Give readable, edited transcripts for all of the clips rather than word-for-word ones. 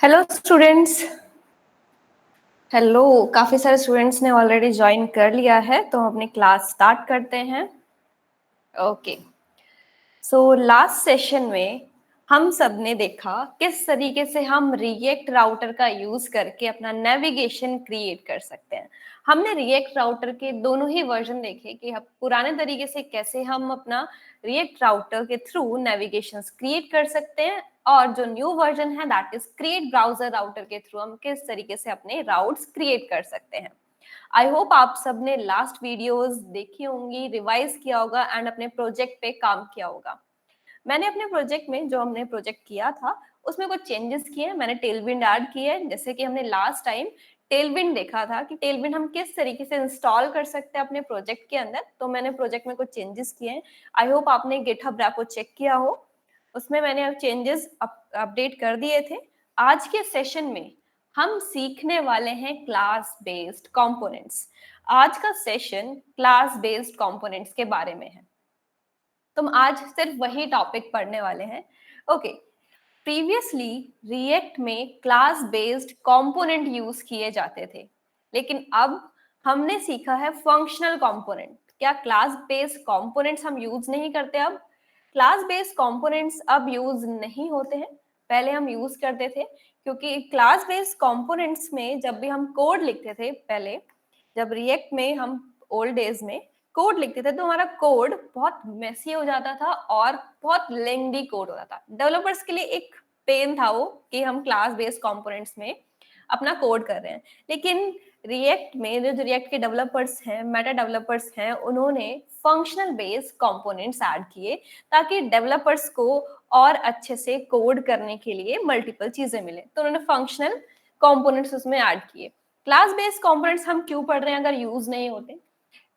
Hello students. Hello, काफी सारे students ने ऑलरेडी ज्वाइन कर लिया है, तो हम अपनी क्लास स्टार्ट करते हैं। ओके, सो लास्ट सेशन में हम सब ने देखा किस तरीके से हम रिएक्ट राउटर का यूज करके अपना नेविगेशन क्रिएट कर सकते हैं। हमने रिएक्ट राउटर के दोनों ही वर्जन देखे कि हम पुराने तरीके से कैसे हम अपना रिएक्ट राउटर के थ्रू नेविगेशन क्रिएट कर सकते हैं, और जो न्यू वर्जन है that is create browser router के थ्रू हम किस तरीके से अपने राउट्स क्रिएट कर सकते हैं। आई होप आप सब ने लास्ट वीडियोस देखी होंगी, रिवाइज किया होगा एंड अपने प्रोजेक्ट पे काम किया होगा। मैंने अपने प्रोजेक्ट में जो हमने प्रोजेक्ट किया था उसमें कुछ चेंजेस किए हैं। मैंने टेलविंड ऐड किए हैं, जैसे कि हमने लास्ट टाइम टेलविंड देखा था कि टेलविंड हम किस तरीके से इंस्टॉल कर सकते हैं अपने प्रोजेक्ट के अंदर। तो मैंने प्रोजेक्ट में कुछ चेंजेस किए हैं। आई होप आपने गिटहब रैपो चेक किया हो, उसमें मैंने चेंजेस अपडेट कर दिए थे। आज के सेशन में हम सीखने वाले हैं क्लास बेस्ड कंपोनेंट्स। आज का सेशन क्लास बेस्ड कंपोनेंट्स के बारे में है, तो हम आज सिर्फ वही टॉपिक पढ़ने वाले हैं। ओके, प्रीवियसली रिएक्ट में क्लास बेस्ड कंपोनेंट यूज किए जाते थे, लेकिन अब हमने सीखा है फंक्शनल कंपोनेंट। क्या क्लास बेस्ड कंपोनेंट्स हम यूज नहीं करते? अब क्लास बेस्ड कंपोनेंट्स अब यूज नहीं होते हैं, पहले हम यूज करते थे। क्योंकि क्लास बेस्ड कंपोनेंट्स में जब भी हम कोड लिखते थे, पहले जब रिएक्ट में हम ओल्ड डेज में कोड लिखते थे तो हमारा कोड बहुत मेसी हो जाता था और बहुत लेंदी कोड होता था। डेवलपर्स के लिए एक पेन था वो कि हम क्लास बेस्ड कंपोनेंट्स में अपना कोड कर रहे हैं। लेकिन रिएक्ट में जो रिएक्ट के डेवलपर्स हैं, मेटा डेवलपर्स हैं, उन्होंने फंक्शनल बेस्ड कंपोनेंट्स ऐड किए ताकि डेवलपर्स को और अच्छे से कोड करने के लिए मल्टीपल चीजें मिले, तो उन्होंने फंक्शनल कंपोनेंट्स उसमें ऐड किए। क्लास बेस्ड कंपोनेंट्स हम क्यों पढ़ रहे हैं अगर यूज नहीं होते?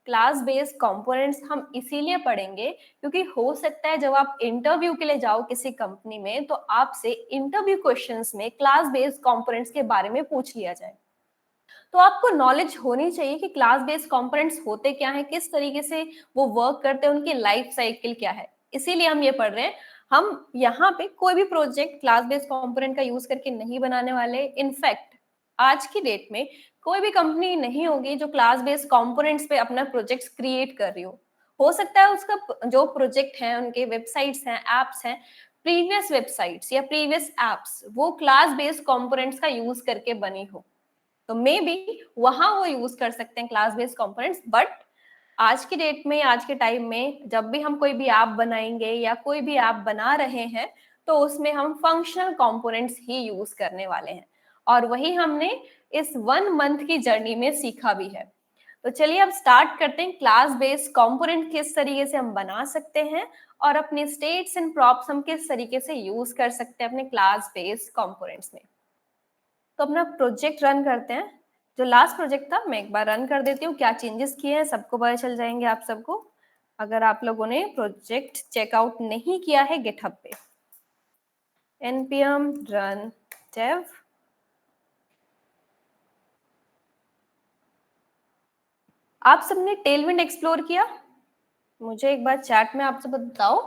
क्लास बेस्ड कंपोनेंट्स हम इसीलिए पढ़ेंगे क्योंकि हो सकता है जब आप इंटरव्यू के लिए जाओ किसी कंपनी में तो आपसे इंटरव्यू क्वेश्चंस में क्लास बेस्ड कंपोनेंट्स के बारे में पूछ लिया जाए। तो आपको नॉलेज होनी चाहिए कि क्लास बेस्ड कंपोनेंट्स होते क्या हैं, किस तरीके से वो वर्क करते हैं, उनकी लाइफ साइकिल क्या है। इसीलिए हम ये पढ़ रहे हैं। हम यहाँ पे कोई भी प्रोजेक्ट क्लास बेस्ड कंपोनेंट का यूज करके नहीं बनाने वाले। इनफैक्ट आज की डेट में कोई भी कंपनी नहीं होगी जो क्लास बेस्ड कंपोनेंट्स पे अपना प्रोजेक्ट क्रिएट कर रही हो सकता है उसका जो प्रोजेक्ट है, उनके वेबसाइट्स हैं, एप्स हैं, प्रीवियस वेबसाइट्स या प्रीवियस एप्स वो क्लास बेस्ड कंपोनेंट्स का यूज करके बनी हो, तो मे बी वहां वो यूज कर सकते हैं क्लास बेस्ड कंपोनेंट्स। बट आज की डेट में, आज के टाइम में जब भी हम कोई भी ऐप बनाएंगे या कोई भी ऐप बना रहे हैं तो उसमें हम फंक्शनल कंपोनेंट्स ही यूज करने वाले हैं, और वही हमने इस 1 मंथ की जर्नी में सीखा भी है। तो चलिए अब स्टार्ट करते हैं। क्लास बेस्ड कंपोनेंट किस तरीके से हम बना सकते हैं और अपने स्टेट्स एंड प्रॉप्स हम किस तरीके से यूज कर सकते हैं अपने क्लास बेस्ड कंपोनेंट्स में। तो अपना प्रोजेक्ट रन करते हैं। जो लास्ट प्रोजेक्ट था मैं एक बार रन कर देती हूँ, क्या चेंजेस किए हैं सबको पता चल जाएंगे आप सबको, अगर आप लोगों ने प्रोजेक्ट चेकआउट नहीं किया है गिटहब पे। npm run dev। आप सबने टेलविंड एक्सप्लोर किया? मुझे एक बार चैट में आप सब बताओ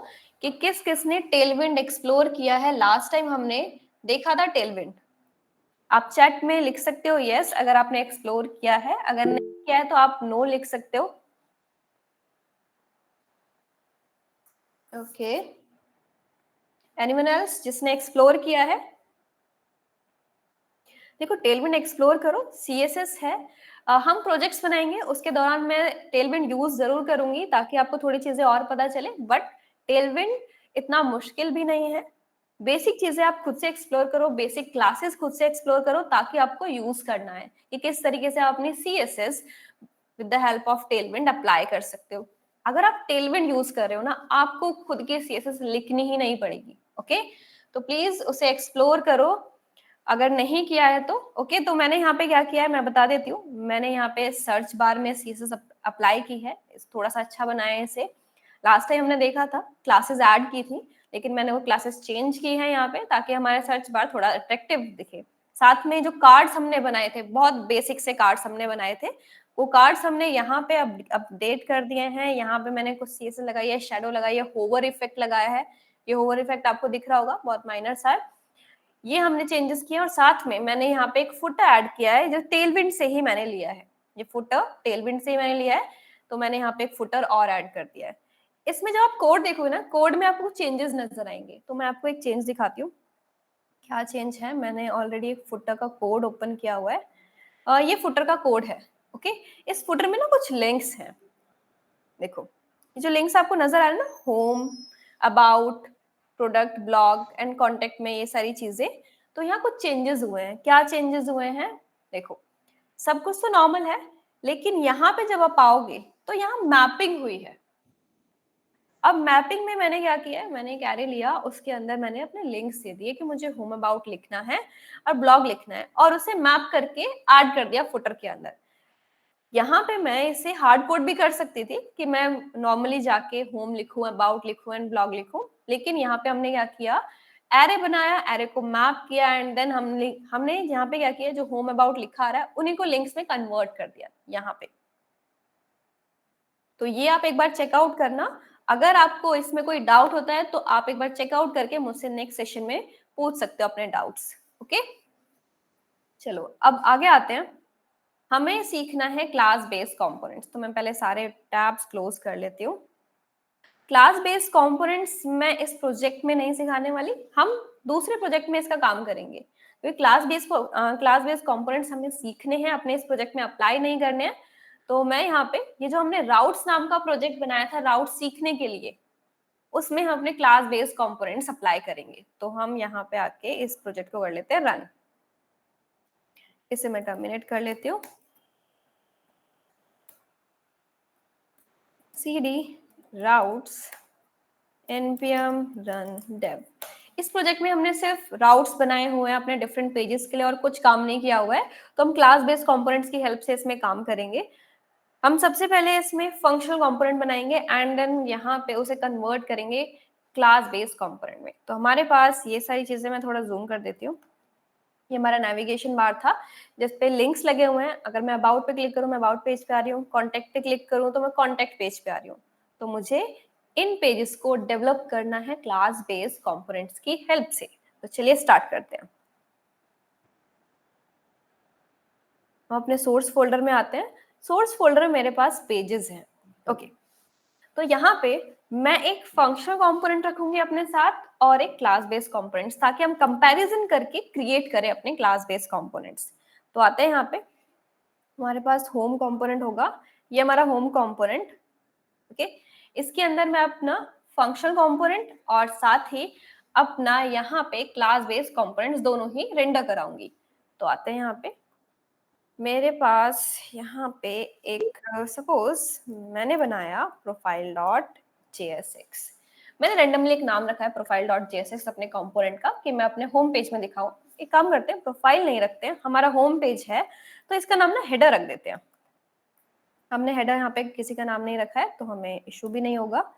कि किस किस ने टेलविंड एक्सप्लोर किया है। लास्ट टाइम हमने देखा था टेलविंड। आप चैट में लिख सकते हो यस अगर आपने एक्सप्लोर किया है, अगर नहीं किया है तो आप नो लिख सकते हो। ओके, एनीवन एल्स जिसने एक्सप्लोर किया है? देखो टेलविंड एक्सप्लोर करो, सीएसएस है। हम प्रोजेक्ट्स बनाएंगे उसके दौरान मैं टेलविंड यूज जरूर करूंगी ताकि आपको थोड़ी चीजें और पता चले। बट टेलविंड इतना मुश्किल भी नहीं है। बेसिक चीजें आप खुद से एक्सप्लोर करो, बेसिक क्लासेस खुद से एक्सप्लोर करो ताकि आपको यूज करना है कि किस तरीके से आप अपनी CSS with the help of Tailwind apply कर सकते हो। अगर आप टेलविंड यूज कर रहे हो ना, आपको खुद की सीएसएस लिखनी ही नहीं पड़ेगी। ओके, तो प्लीज उसे एक्सप्लोर करो अगर नहीं किया है तो। ओके, तो मैंने यहाँ पे क्या किया है मैं बता देती हूँ। मैंने यहाँ पे सर्च बार में सीएसएस अप्लाई की है, थोड़ा सा अच्छा बनाया है इसे। लास्ट टाइम हमने देखा था क्लासेस ऐड की थी, लेकिन मैंने वो क्लासेस चेंज की है यहाँ पे ताकि हमारे सर्च बार थोड़ा अट्रैक्टिव दिखे। साथ में जो कार्ड्स हमने बनाए थे, बहुत बेसिक से कार्ड्स हमने बनाए थे, वो कार्ड्स हमने यहाँ पे अपडेट कर दिए हैं। यहाँ पे मैंने कुछ सीएसएस लगाई है, शेडो लगाई है, होवर इफेक्ट लगाया है। ये होवर इफेक्ट आपको दिख रहा होगा, बहुत माइनर सा है। ये हमने चेंजेस किए और साथ में मैंने यहाँ पे एक फुटर ऐड किया है जो टेलविंड से ही मैंने लिया है। ये फुटर टेलविंड से ही मैंने लिया है, तो मैंने यहाँ पे एक फुटर और ऐड कर दिया है। इसमें जब आप कोड देखोगे ना, कोड में आपको चेंजेस नजर आएंगे। तो मैं आपको एक चेंज दिखाती हूँ, क्या चेंज है। मैंने ऑलरेडी एक फुटर का कोड ओपन किया हुआ है। ये फुटर का कोड है। ओके, इस फुटर में ना कुछ लिंक्स हैं। देखो, ये जो लिंक्स आपको नजर आ रहे हैं ना, home, about, product, blog and contact में, ये सारी चीजें, तो यहाँ कुछ चेंजेस हुए हैं। क्या चेंजेस हुए हैं? देखो, सब कुछ तो नॉर्मल है, लेकिन यहाँ पे जब आप आओगे तो यहाँ मैपिंग हुई है। अब मैपिंग में मैंने क्या किया है, मैंने एक एरे लिया, उसके अंदर मैंने अपने लिंक्स दे दिए कि मुझे होम अबाउट लिखना है और ब्लॉग लिखना है, और उसे मैप करके ऐड कर दिया फुटर के अंदर। यहाँ पे मैं इसे हार्ड कोड भी कर सकती थी कि मैं नॉर्मली जाके होम लिखूं, अबाउट लिखूं एंड ब्लॉग लिखूं, लेकिन यहाँ पे हमने क्या किया, एरे बनाया, एरे को मैप किया एंड देन हमने यहाँ पे क्या किया, जो होम अबाउट लिखा आ रहा है उन्हीं को लिंक्स में कन्वर्ट कर दिया यहाँ पे। तो ये आप एक बार चेकआउट करना। अगर आपको इसमें कोई डाउट होता है तो आप एक बार चेकआउट करके मुझसे नेक्स्ट सेशन में पूछ सकते हो अपने डाउट्स। ओके, चलो अब आगे आते हैं। हमें सीखना है क्लास बेस्ड कंपोनेंट्स। तो मैं पहले सारे टैब्स क्लोज कर लेती हूँ। क्लास बेस्ड कंपोनेंट्स मैं इस प्रोजेक्ट में नहीं सिखाने वाली, हम दूसरे प्रोजेक्ट में इसका काम करेंगे। क्योंकि क्लास बेस्ड कंपोनेंट्स हमें सीखने हैं, अपने इस प्रोजेक्ट में अप्लाई नहीं करने हैं। तो मैं यहाँ पे ये जो हमने राउट्स नाम का प्रोजेक्ट बनाया था राउट सीखने के लिए, उसमें हम अपने क्लास बेस्ड कंपोनेंट्स अप्लाई करेंगे। तो हम यहाँ पे आके इस प्रोजेक्ट को कर लेते हैं रन। इसे मैं टर्मिनेट कर लेती हूँ। cd routes npm run dev। इस प्रोजेक्ट में हमने सिर्फ राउट्स बनाए हुए हैं अपने डिफरेंट पेजेस के लिए और कुछ काम नहीं किया हुआ है। तो हम क्लास बेस्ड कंपोनेंट्स की हेल्प से इसमें काम करेंगे। हम सबसे पहले इसमें फंक्शनल कंपोनेंट बनाएंगे एंड देन यहाँ पे उसे कन्वर्ट करेंगे क्लास बेस्ड कंपोनेंट में। तो हमारे पास ये सारी चीजें, मैं थोड़ा जूम कर देती हूँ। ये हमारा नेविगेशन बार था जिसपे लिंक्स लगे हुए हैं। अगर मैं अबाउट पे क्लिक करूँ, मैं अबाउट पेज पे आ रही हूँ। कॉन्टेक्ट पे क्लिक करूँ तो मैं कॉन्टेक्ट पेज पे आ रही हूँ। तो मुझे इन पेजेस को डेवलप करना है क्लास बेस्ड कंपोनेंट्स की हेल्प से। तो चलिए स्टार्ट करते हैं। हम अपने सोर्स फोल्डर में आते हैं। सोर्स फोल्डर में मेरे पास पेजेस हैं। ओके, तो यहाँ पे मैं एक फंक्शनल कंपोनेंट रखूंगी अपने साथ और एक क्लास बेस्ड कंपोनेंट्स, ताकि हम कंपैरिजन करके क्रिएट करें अपने क्लास बेस्ड कंपोनेंट्स। तो आते हैं यहाँ पे, हमारे पास होम कंपोनेंट होगा। ये हमारा होम कंपोनेंट। ओके, इसके अंदर मैं अपना फंक्शनल कंपोनेंट और साथ ही अपना यहाँ पे क्लास बेस्ड कंपोनेंट्स दोनों ही रेंडर कराऊंगी। तो आते हैं यहाँ पे, मेरे पास यहाँ पे एक सपोज मैंने बनाया प्रोफाइल डॉट JSX। मैंने रेंडमली एक नाम रखा है प्रोफाइल डॉट JSX अपने कंपोनेंट का, कि मैं अपने होम पेज में दिखाऊं। एक काम करते हैं, प्रोफाइल नहीं रखते हैं, हमारा होम पेज है तो इसका नाम ना हेडर रख देते हैं। हमने हेडर यहाँ पे किसी का नाम नहीं रखा है तो हमें इशू भी नहीं होगा।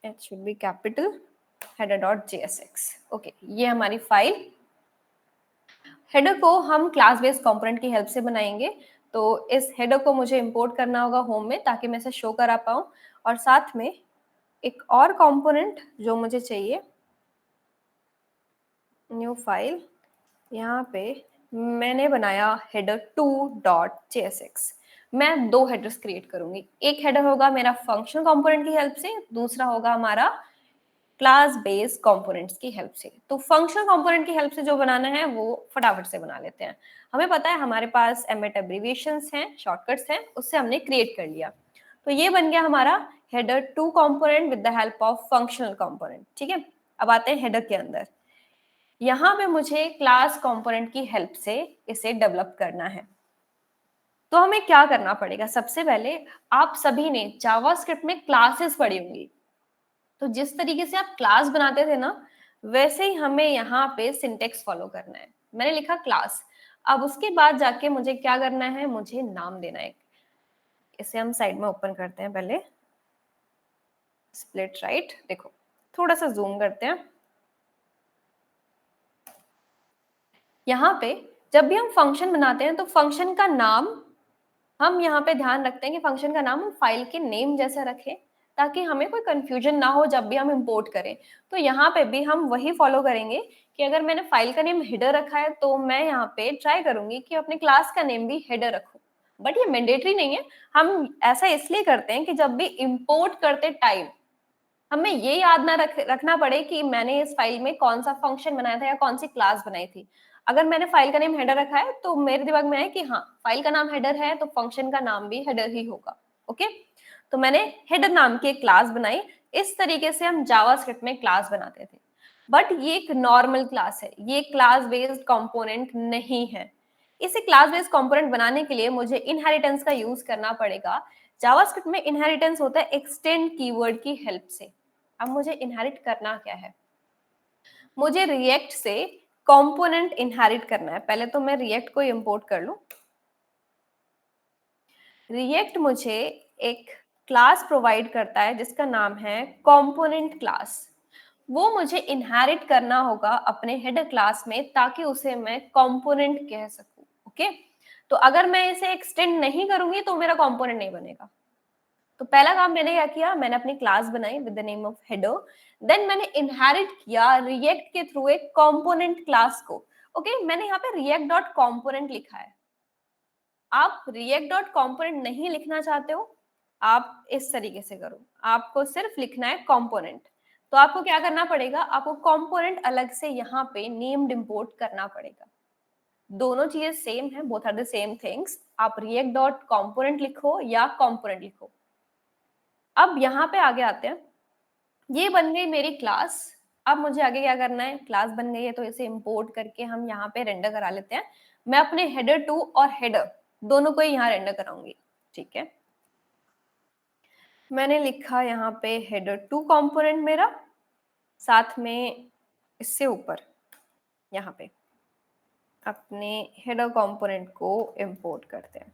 It should be capital header dot JSX। Okay, ये हमारी फाइल। हेडर को हम क्लास बेस्ड कंपोनेंट की हेल्प से बनाएंगे। तो इस हेडर को मुझे इंपोर्ट करना होगा होम में, ताकि मैं इसे शो करा पाऊं। और साथ में एक और कंपोनेंट जो मुझे चाहिए, न्यू फाइल, यहाँ पे मैंने बनाया header2.jsx। मैं दो हेडर्स क्रिएट करूंगी। एक हेडर होगा मेरा फंक्शनल कंपोनेंट की हेल्प से, दूसरा होगा हमारा क्लास बेस्ड कंपोनेंट्स की हेल्प से। तो फंक्शनल कंपोनेंट की हेल्प से जो बनाना है वो फटाफट से बना लेते हैं। हमें पता है हमारे पास एमएट एब्रीविएशंस हैं, शॉर्टकट्स हैं, उससे हमने क्रिएट कर लिया। तो ये बन गया हमारा header2 component with the help of functional component. ठीक है, अब आते हैं हेडर के अंदर। यहाँ पे मुझे क्लास कंपोनेंट की हेल्प से इसे डेवलप करना है। तो हमें क्या करना पड़ेगा? सबसे पहले आप सभी ने जावास्क्रिप्ट में क्लासेस पढ़ी होंगी। तो जिस तरीके से आप क्लास बनाते थे ना, वैसे ही हमें यहाँ पे सिंटेक्स फॉलो करना है। मैंने लिखा क्लास। अब उसके बाद जाके मुझे क्या करना है, मुझे नाम देना है। इसे हम साइड में ओपन करते हैं पहले, स्प्लिट राइट। देखो, थोड़ा सा जूम करते हैं। यहाँ पे जब भी हम फंक्शन बनाते हैं तो फंक्शन का नाम हम यहाँ पे ध्यान रखते हैं कि फंक्शन का नाम हम फाइल के नेम जैसा रखें। ताकि हमें कोई कंफ्यूजन ना हो जब भी हम इंपोर्ट करें। तो यहाँ पे भी हम वही फॉलो करेंगे कि अगर मैंने फाइल का नेम हेडर रखा है तो मैं यहाँ पे ट्राई करूंगी कि अपने क्लास का नेम भी हेडर रखूं। बट ये मैंडेटरी नहीं है, हम ऐसा इसलिए करते हैं कि जब भी इंपोर्ट करते टाइम हमें ये याद ना रखना पड़े कि मैंने इस फाइल में कौन सा फंक्शन बनाया था या कौन सी क्लास बनाई थी। अगर मैंने फाइल का नेम हेडर रखा है तो मेरे दिमाग में है कि हाँ, फाइल का नाम हेडर है तो फंक्शन का नाम भी हेडर ही होगा। ओके, तो मैंने हेडर नाम की एक क्लास बनाई। इस तरीके से हम जावास्क्रिप्ट में क्लास बनाते थे। बट ये एक नॉर्मल क्लास है, ये क्लास बेस्ड कंपोनेंट नहीं है। इसे क्लास बेस्ड कंपोनेंट बनाने के लिए मुझे इनहेरिटेंस का यूज करना पड़ेगा। जावास्क्रिप्ट में इनहेरिटेंस होता है एक्सटेंड कीवर्ड की हेल्प से। अब मुझे इनहेरिट करना क्या है, मुझे रिएक्ट से कंपोनेंट इनहेरिट करना है। पहले तो मैं रिएक्ट को इंपोर्ट कर लूं। रिएक्ट मुझे एक क्लास प्रोवाइड करता है जिसका नाम है कंपोनेंट क्लास। वो मुझे इनहेरिट करना होगा अपने हेडर क्लास में ताकि उसे मैं कंपोनेंट कह सकूं। ओके, तो अगर मैं इसे एक्सटेंड नहीं करूंगी तो मेरा कंपोनेंट नहीं बनेगा। तो पहला काम मैंने क्या किया, मैंने अपनी क्लास बनाई with the name of header. Then मैंने इनहेरिट किया रिएक्ट के थ्रू एक कंपोनेंट क्लास को। ओके, मैंने यहाँ पे रिएक्ट डॉट कॉम्पोनेंट लिखा है। आप रिएक्ट डॉट कॉम्पोनेंट नहीं लिखना चाहते हो, आप इस तरीके से करो, आपको सिर्फ लिखना है कॉम्पोनेंट। तो आपको क्या करना पड़ेगा, आपको कॉम्पोनेंट अलग से यहाँ पे नेम्ड इंपोर्ट करना पड़ेगा। दोनों चीजें सेम है, both are the same things. आप रिएक्ट डॉट कॉम्पोनेंट लिखो या कॉम्पोनेंट लिखो। अब यहाँ पे आगे आते हैं, ये बन गई मेरी क्लास। अब मुझे आगे क्या करना है, क्लास बन गई है तो इसे इंपोर्ट करके हम यहाँ पे रेंडर करा लेते हैं। मैं अपने हेडर टू और हेडर दोनों को ही यहाँ रेंडर कराऊंगी। ठीक है, मैंने लिखा यहाँ पे हेडर टू कंपोनेंट मेरा, साथ में इससे ऊपर यहाँ पे अपने हेडर कंपोनेंट को इंपोर्ट करते हैं।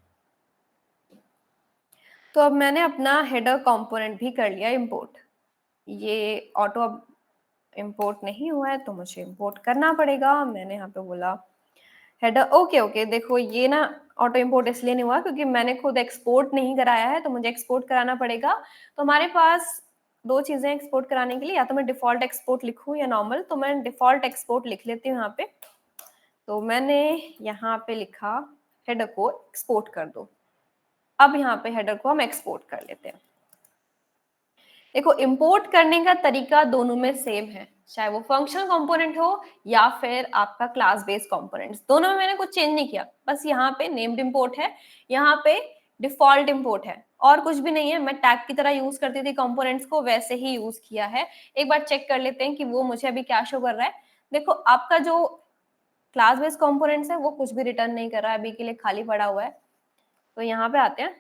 तो अब मैंने अपना हेडर कंपोनेंट भी कर लिया इंपोर्ट। ये ऑटो अब इंपोर्ट नहीं हुआ है तो मुझे इंपोर्ट करना पड़ेगा। मैंने यहाँ पे बोला हेडर। ओके ओके, देखो ये ना ऑटो इंपोर्ट इसलिए नहीं हुआ क्योंकि मैंने खुद एक्सपोर्ट नहीं कराया है, तो मुझे एक्सपोर्ट कराना पड़ेगा। तो हमारे पास दो चीजें एक्सपोर्ट कराने के लिए, या तो मैं डिफॉल्ट एक्सपोर्ट लिखूं या नॉर्मल। तो मैं डिफॉल्ट एक्सपोर्ट लिख लेती हूँ यहाँ पे। तो मैंने यहाँ पे लिखा हेडर को एक्सपोर्ट कर दो। अब यहाँ पे हेडर को हम एक्सपोर्ट कर लेते हैं। देखो, इंपोर्ट करने का तरीका दोनों में सेम है, चाहे वो फंक्शनल कंपोनेंट हो या फिर आपका क्लास बेस्ड कंपोनेंट्स, दोनों में मैंने कुछ चेंज नहीं किया। बस यहाँ पे नेम्ड इंपोर्ट है, यहाँ पे डिफॉल्ट इंपोर्ट है, और कुछ भी नहीं है। मैं टैग की तरह यूज करती थी कंपोनेंट्स को, वैसे ही यूज किया है। एक बार चेक कर लेते हैं कि वो मुझे अभी क्या शो कर रहा है। देखो, आपका जो क्लास बेस्ड कंपोनेंट्स है वो कुछ भी रिटर्न नहीं कर रहा है, अभी के लिए खाली पड़ा हुआ है। तो यहाँ पे आते हैं,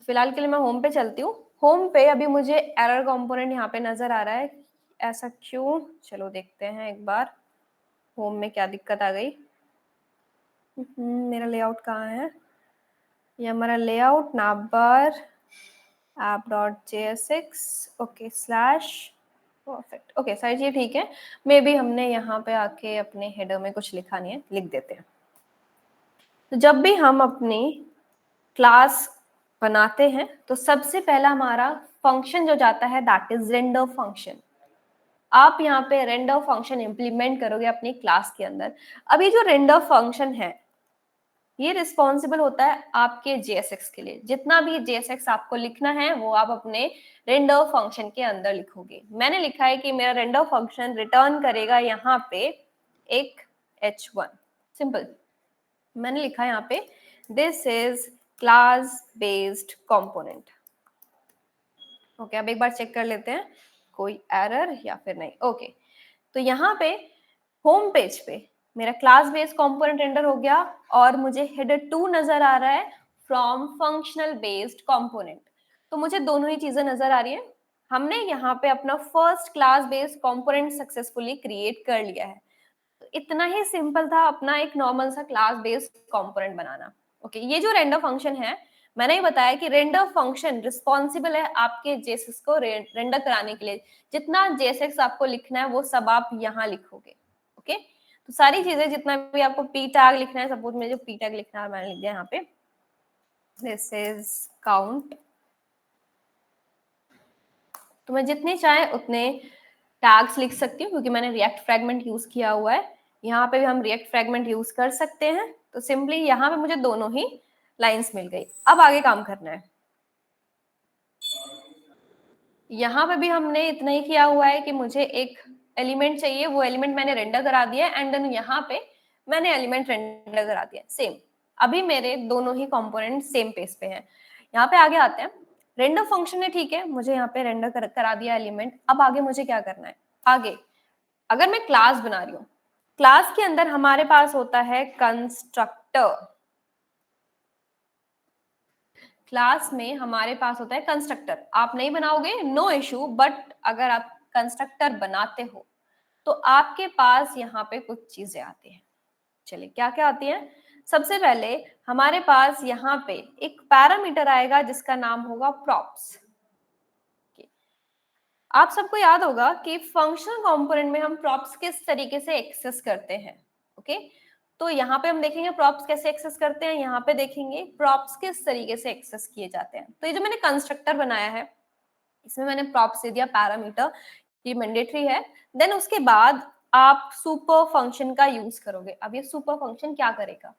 फिलहाल के लिए मैं होम पे चलती हूँ। होम पे अभी मुझे एरर कंपोनेंट यहाँ पे नजर आ रहा है, ऐसा क्यों? चलो देखते हैं एक बार होम में क्या दिक्कत आ गई। मेरा लेआउट कहाँ है? ये हमारा layout navbar app.jsx। Okay, slash perfect. Okay, सारी चीज ठीक है। मे बी हमने यहाँ पे आके अपने हेडर में कुछ लिखा नहीं है, लिख देते हैं। तो जब भी हम अपनी क्लास बनाते हैं तो सबसे पहला हमारा फंक्शन जो जाता है दैट इज रेंडर फंक्शन। आप यहाँ पे रेंडर फंक्शन इंप्लीमेंट करोगे अपनी क्लास के अंदर। अभी जो रेंडर फंक्शन है ये रिस्पॉन्सिबल होता है आपके जेएसएक्स के लिए। जितना भी जेएसएक्स आपको लिखना है वो आप अपने रेंडर फंक्शन के अंदर लिखोगे। मैंने लिखा है कि मेरा रेंडर फंक्शन रिटर्न करेगा यहाँ पे एक h1। सिंपल, मैंने लिखा है यहाँ पे this is class based component. Okay, अब एक बार चेक कर लेते हैं कोई एरर या फिर नहीं। ओके, तो यहाँ पे होम पेज पे मेरा क्लास बेस्ड कंपोनेंट रेंडर हो गया और मुझे हेडर 2 नजर आ रहा है फ्रॉम फंक्शनल बेस्ड कंपोनेंट। तो मुझे दोनों ही चीजें नजर आ रही है। हमने यहाँ पे अपना first class based component successfully create कर लिया है। तो इतना ही सिंपल था अपना एक नॉर्मल सा क्लास बेस्ड कंपोनेंट बनाना। ओके, ये जो रेंडर फंक्शन है, मैंने ही बताया कि रेंडर फंक्शन रिस्पॉन्सिबल है आपके जेएसएक्स को रेंडर कराने के लिए। जितना जेएसएक्स आपको लिखना है वो सब आप यहाँ लिखोगे। ओके, तो सारी चीजें जितना भी आपको पी टैग लिखना है, सपोज मुझे पी टैग लिखना है, मैंने लिख दिया यहाँ पे दिस इज काउंट तो मैं जितने चाहे उतने टैग्स लिख सकती हूँ क्योंकि मैंने रिएक्ट फ्रैगमेंट यूज किया हुआ है। यहाँ पे भी हम रिएक्ट फ्रैगमेंट यूज कर सकते हैं। तो सिंपली यहाँ पे मुझे दोनों ही लाइंस मिल गई। अब आगे काम करना है। यहाँ पे भी हमने इतना ही किया हुआ है कि मुझे एक एलिमेंट चाहिए, वो एलिमेंट मैंने रेंडर करा दिया है एंड देन यहाँ पे मैंने एलिमेंट रेंडर करा दिया सेम। अभी मेरे दोनों ही कंपोनेंट सेम पेज पे हैं। यहाँ पे आगे आते हैं। रेंडर फंक्शन है, ठीक है, मुझे यहाँ पे रेंडर करा दिया एलिमेंट। अब आगे मुझे क्या करना है? आगे अगर मैं क्लास बना रही हूँ, क्लास के अंदर हमारे पास होता है कंस्ट्रक्टर। क्लास में हमारे पास होता है कंस्ट्रक्टर। आप नहीं बनाओगे नो इश्यू, बट अगर आप कंस्ट्रक्टर बनाते हो तो आपके पास यहाँ पे कुछ चीजें आती हैं। चलिए क्या क्या आती हैं? सबसे पहले हमारे पास यहाँ पे एक पैरामीटर आएगा जिसका नाम होगा प्रॉप्स। आप सबको याद होगा कि फंक्शनल कंपोनेंट में हम प्रॉप्स किस तरीके से एक्सेस करते हैं। ओके, तो यहाँ पे हम देखेंगे प्रॉप्स कैसे एक्सेस करते हैं, यहाँ पे देखेंगे प्रॉप्स किस तरीके से एक्सेस किए जाते हैं। तो ये जो मैंने कंस्ट्रक्टर बनाया है, इसमें मैंने प्रॉप्स दे दिया पैरामीटर, ये मैंडेटरी है। देन उसके बाद आप सुपर फंक्शन का यूज करोगे। अब ये सुपर फंक्शन क्या करेगा?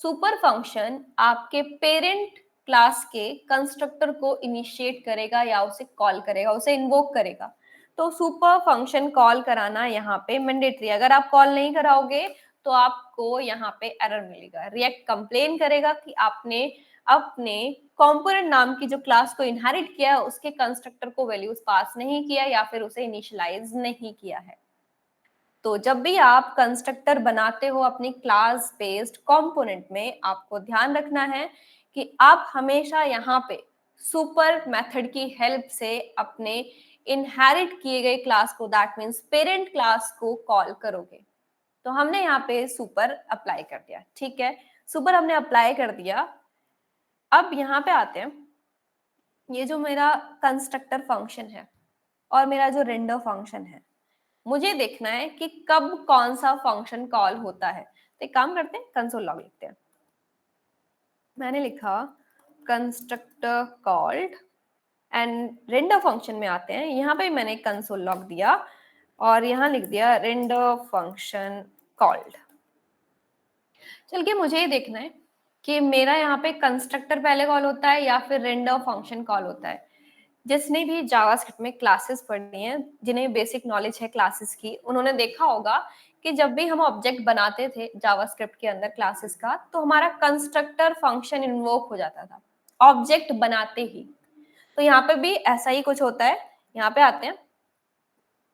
सुपर फंक्शन आपके पेरेंट क्लास के कंस्ट्रक्टर को इनिशिएट करेगा या उसे कॉल करेगा, उसे इन्वोक करेगा। तो सुपर फंक्शन कॉल कराना यहाँ पे मैंडेटरी। अगर आप कॉल नहीं कराओगे तो आपको यहाँ पे एरर मिलेगा। रिएक्ट कंप्लेन करेगा कि आपने अपने कंपोनेंट नाम की जो क्लास को इनहेरिट किया है उसके कंस्ट्रक्टर को वैल्यूज पास नहीं किया या फिर उसे इनिशियलाइज नहीं किया है। तो जब भी आप कंस्ट्रक्टर बनाते हो अपनी क्लास बेस्ड कंपोनेंट में, आपको ध्यान रखना है कि आप हमेशा यहाँ पे सुपर मेथड की हेल्प से अपने इनहेरिट किए गए क्लास को, दैट मीन्स पेरेंट क्लास को कॉल करोगे। तो हमने यहाँ पे सुपर अप्लाई कर दिया, ठीक है, सुपर हमने अप्लाई कर दिया। अब यहाँ पे आते हैं, ये जो मेरा कंस्ट्रक्टर फंक्शन है और मेरा जो रेंडर फंक्शन है, मुझे देखना है कि कब कौन सा फंक्शन कॉल होता है। तो एक काम करते हैं, कंसोल लॉग लिखते हैं। मैंने लिखा constructor called and render function में आते हैं। यहाँ पे मैंने कंसोल लॉग दिया और यहाँ लिख दिया रेंडर फंक्शन कॉल्ड। चल के मुझे ये देखना है कि मेरा यहाँ पे कंस्ट्रक्टर पहले कॉल होता है या फिर रेंडर फंक्शन कॉल होता है। जिसने भी जावास्क्रिप्ट में क्लासेस पढ़ी हैं, जिन्हें बेसिक नॉलेज है क्लासेस की, उन्होंने देखा होगा कि जब भी हम ऑब्जेक्ट बनाते थे जावास्क्रिप्ट के अंदर क्लासेस का, तो हमारा कंस्ट्रक्टर फंक्शन इन्वोक हो जाता था ऑब्जेक्ट बनाते ही। तो यहाँ पे भी ऐसा ही कुछ होता है। यहाँ पे आते हैं,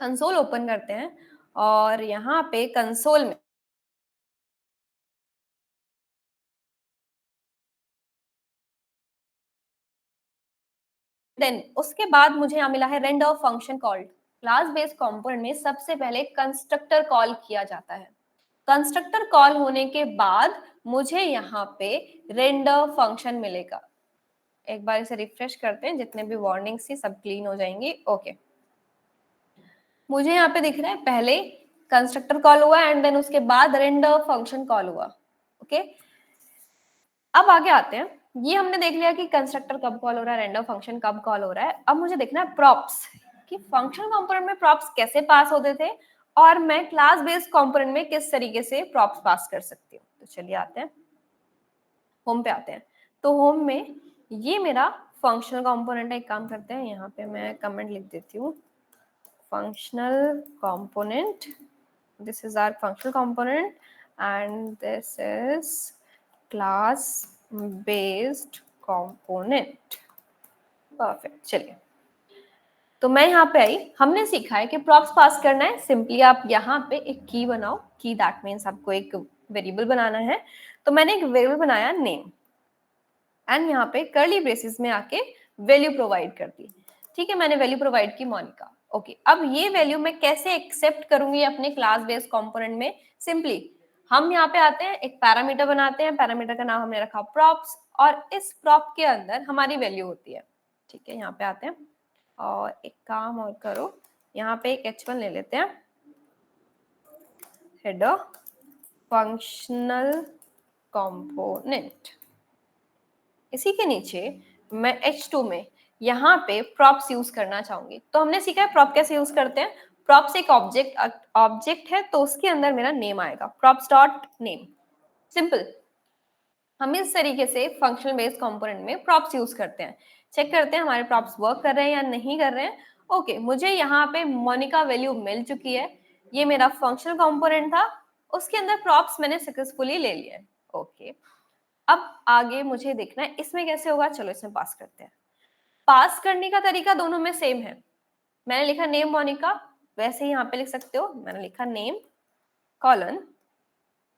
कंसोल ओपन करते हैं और यहाँ पे कंसोल में देन उसके बाद मुझे यहाँ मिला है render function called. Class based component में सबसे पहले कंस्ट्रक्टर कॉल किया जाता है। कंस्ट्रक्टर कॉल होने के बाद मुझे यहाँ पे रेंडर फंक्शन मिलेगा। एक बार इसे रिफ्रेश करते हैं, जितने भी वार्निंग्स थी सब क्लीन हो जाएंगी। ओके, मुझे यहाँ पे दिख रहा है पहले कंस्ट्रक्टर कॉल हुआ एंड देन उसके बाद रेंडर फंक्शन कॉल हुआ। ओके, अब आगे आते हैं। ये हमने देख लिया कि कंस्ट्रक्टर कब कॉल हो रहा है, रेंडर फंक्शन कब कॉल हो रहा है। अब मुझे देखना है प्रॉप्स, कि फंक्शन कंपोनेंट में प्रॉप्स कैसे पास होते थे और मैं क्लास बेस्ड कंपोनेंट में किस तरीके से प्रॉप्स पास कर सकती हूँ। तो चलिए आते हैं, होम पे आते हैं। तो होम में ये मेरा फंक्शनल कंपोनेंट है। एक काम करते हैं, यहाँ पे मैं कमेंट लिख देती हूँ, functional component, this is our functional component and this is class based component। Perfect, चलिए तो मैं यहाँ पे आई। हमने सीखा है कि प्रॉप्स पास करना है। सिंपली आप यहाँ पे एक की बनाओ, की दैट मीन्स आपको एक वेरिएबल बनाना है। तो मैंने एक वेरिएबल बनाया नेम एंड यहाँ पे कर्ली ब्रेसेस में आके वैल्यू प्रोवाइड कर दी। ठीक है, मैंने वैल्यू प्रोवाइड की मोनिका। ओके, अब ये वैल्यू मैं कैसे एक्सेप्ट करूंगी अपने क्लास बेस्ड कंपोनेंट में? सिंपली हम यहाँ पे आते हैं, एक पैरामीटर बनाते हैं। पैरामीटर का नाम हमने रखा प्रॉप्स और इस प्रॉप के अंदर हमारी वैल्यू होती है। ठीक है, यहाँ पे आते हैं और एक काम और करो, यहाँ पे एक h1 ले लेते हैं, हेडर फंक्शनल कंपोनेंट। इसी के नीचे मैं h2 में यहाँ पे प्रॉप्स यूज करना चाहूंगी। तो हमने सीखा है प्रॉप कैसे यूज करते हैं। प्रॉप्स एक ऑब्जेक्ट है, तो उसके अंदर मेरा नेम आएगा, प्रॉप्स डॉट नेम, सिंपल। हम इस तरीके से फंक्शनल बेस्ड कंपोनेंट में प्रॉप्स यूज करते हैं। चेक करते हैं हमारे प्रॉप्स वर्क कर रहे हैं या नहीं कर रहे हैं। ओके, मुझे यहाँ पे मोनिका वैल्यू मिल चुकी है, ये मेरा फंक्शनल कंपोनेंट था, उसके अंदर प्रॉप्स मैंने सक्सेसफुली ले लिया। ओके, अब आगे मुझे देखना है इसमें कैसे होगा। चलो इसमें पास करते हैं। पास करने का तरीका दोनों में सेम है। मैंने लिखा नेम मोनिका, वैसे ही यहाँ पे लिख सकते हो। मैंने लिखा नेम कॉलन,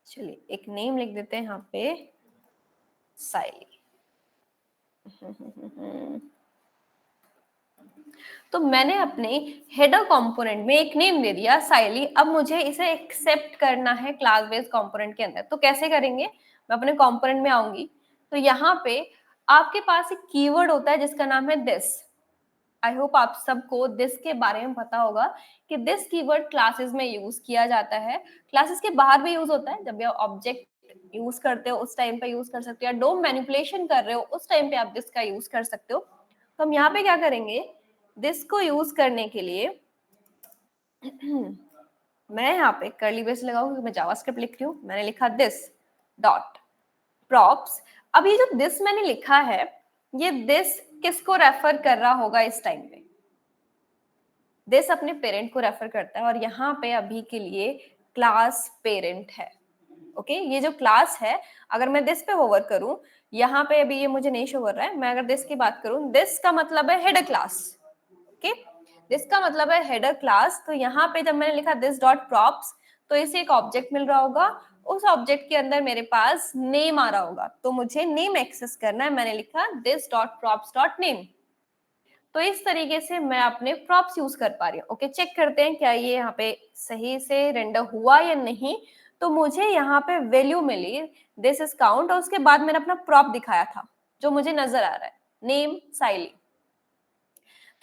चलिए एक नेम लिख देते हैं यहाँ पे, साइली। तो मैंने अपने हेडर कंपोनेंट में एक नेम दे दिया साइली। अब मुझे इसे एक्सेप्ट करना है क्लास बेस्ड कंपोनेंट के अंदर। तो कैसे करेंगे, मैं अपने कंपोनेंट में आऊंगी, तो यहाँ पे आपके पास एक कीवर्ड होता है जिसका नाम है दिस। आई होप आप सबको दिस के बारे में पता होगा कि दिस कीवर्ड क्लासेस में यूज किया जाता है, क्लासेस के बाहर भी यूज होता है। जब आप ऑब्जेक्ट यूज करते हो उस टाइम पे यूज कर सकते हो, या डोम मैनिपुलेशन कर रहे हो उस टाइम पे आप दिस का यूज कर सकते हो। तो हम यहाँ पे क्या करेंगे, दिस को यूज करने के लिए मैं यहाँ पे कर्ली ब्रेस लगाऊंगी, मैं जावास्क्रिप्ट लिख रही हूँ। मैंने लिखा दिस डॉट प्रॉप्स। अब ये जो दिस मैंने लिखा है, ये दिस किसको रेफर कर रहा होगा इस टाइम पे, दिस अपने पेरेंट को रेफर करता है, और यहाँ पे अभी के लिए क्लास पेरेंट है। ओके, ये जो क्लास है, अगर मैं दिस पे होवर करूं, यहाँ पे अभी ये मुझे नहीं शो कर रहा है, मैं अगर दिस की बात करूं, दिस का मतलब है हेडर क्लास। ओके, दिस का मतलब है हेडर क्लास। तो यहाँ पे जब मैंने लिखा दिस डॉट प्रॉप्स, तो इसे एक ऑब्जेक्ट मिल रहा होगा, उस ऑब्जेक्ट के अंदर मेरे पास नेम आ रहा होगा, तो मुझे नेम एक्सेस करना है। मैंने लिखा this dot props dot name. तो इस तरीके से मैं अपने प्रॉप्स यूज कर पा रही हूँ। ओके, चेक करते हैं क्या ये यहाँ पे सही से रेंडर हुआ या नहीं। तो मुझे यहाँ पे वैल्यू मिली दिस इज काउंट, और उसके बाद मैंने अपना प्रॉप दिखाया था जो मुझे नजर आ रहा है, नेम साइली।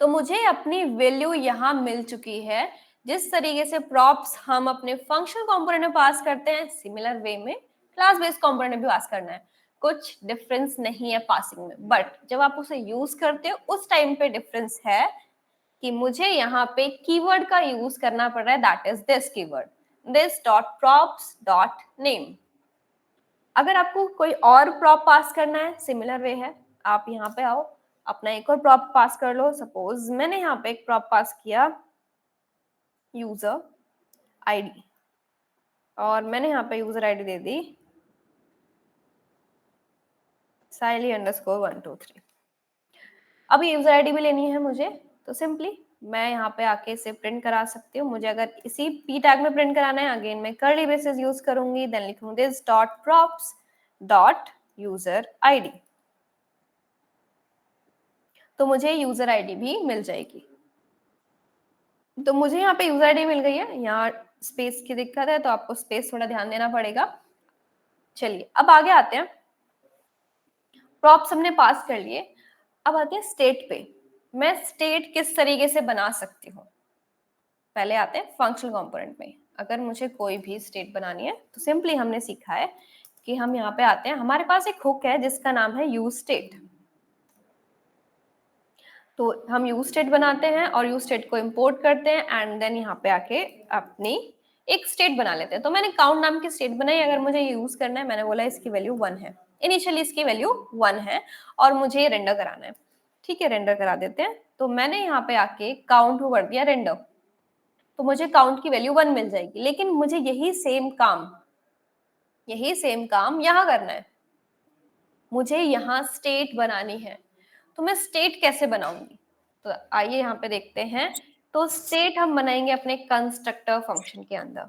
तो मुझे अपनी वैल्यू यहाँ मिल चुकी है। जिस तरीके से प्रॉप्स हम अपने फंक्शनल कंपोनेंट में पास करते हैं, सिमिलर वे में क्लास बेस्ड कंपोनेंट में भी पास करना है। कुछ डिफरेंस नहीं है पासिंग में, बट जब आप उसे यूज करते हो उस टाइम पे डिफरेंस है कि मुझे यहाँ पे कीवर्ड का यूज करना पड़ रहा है, that is this keyword, this dot props dot name. अगर आपको कोई और प्रॉप पास करना है, सिमिलर वे है, आप यहाँ पे आओ, अपना एक और प्रॉप पास कर लो। सपोज मैंने यहाँ पे एक प्रॉप पास किया यूजर आईडी, और मैंने यहाँ पे यूजर आईडी दे दी साइली अंडरस्कोर 123। अब यूजर आईडी भी लेनी है मुझे, तो सिंपली मैं यहाँ पे आके इसे प्रिंट करा सकती हूँ। मुझे अगर इसी पी टैग में प्रिंट कराना है, अगेन मैं कर्ली ब्रेसेस यूज करूंगी, देन लिखूंगी this dot props dot user ID. तो मुझे यूजर आईडी भी मिल जाएगी। तो मुझे यहाँ पे यूजर आईडी मिल गई है। यहाँ स्पेस की दिक्कत है, तो आपको स्पेस थोड़ा ध्यान देना पड़ेगा। चलिए अब आगे आते हैं, प्रॉप्स हमने पास कर लिए। अब आते हैं स्टेट पे। मैं स्टेट किस तरीके से बना सकती हूँ, पहले आते हैं फंक्शनल कंपोनेंट में। अगर मुझे कोई भी स्टेट बनानी है तो सिंपली हमने सीखा है कि हम यहाँ पे आते हैं, हमारे पास एक हुक है जिसका नाम है यूज स्टेट। तो हम यूज स्टेट बनाते हैं और यूज स्टेट को इंपोर्ट करते हैं, एंड देन यहाँ पे आके अपनी एक स्टेट बना लेते हैं। तो मैंने काउंट नाम की स्टेट बनाई। अगर मुझे यूज करना है, मैंने बोला इसकी वैल्यू 1 है, इनिशियली इसकी वैल्यू 1 है, और मुझे ये रेंडर कराना है। ठीक है, रेंडर करा देते हैं। तो मैंने यहाँ पे आके काउंट को कर दिया रेंडर, तो मुझे काउंट की वैल्यू 1 मिल जाएगी। लेकिन मुझे यही सेम काम यहाँ करना है, मुझे यहाँ स्टेट बनानी है। तो मैं स्टेट कैसे बनाऊंगी, तो आइए यहाँ पे देखते हैं। तो स्टेट हम बनाएंगे अपने कंस्ट्रक्टर फंक्शन के अंदर,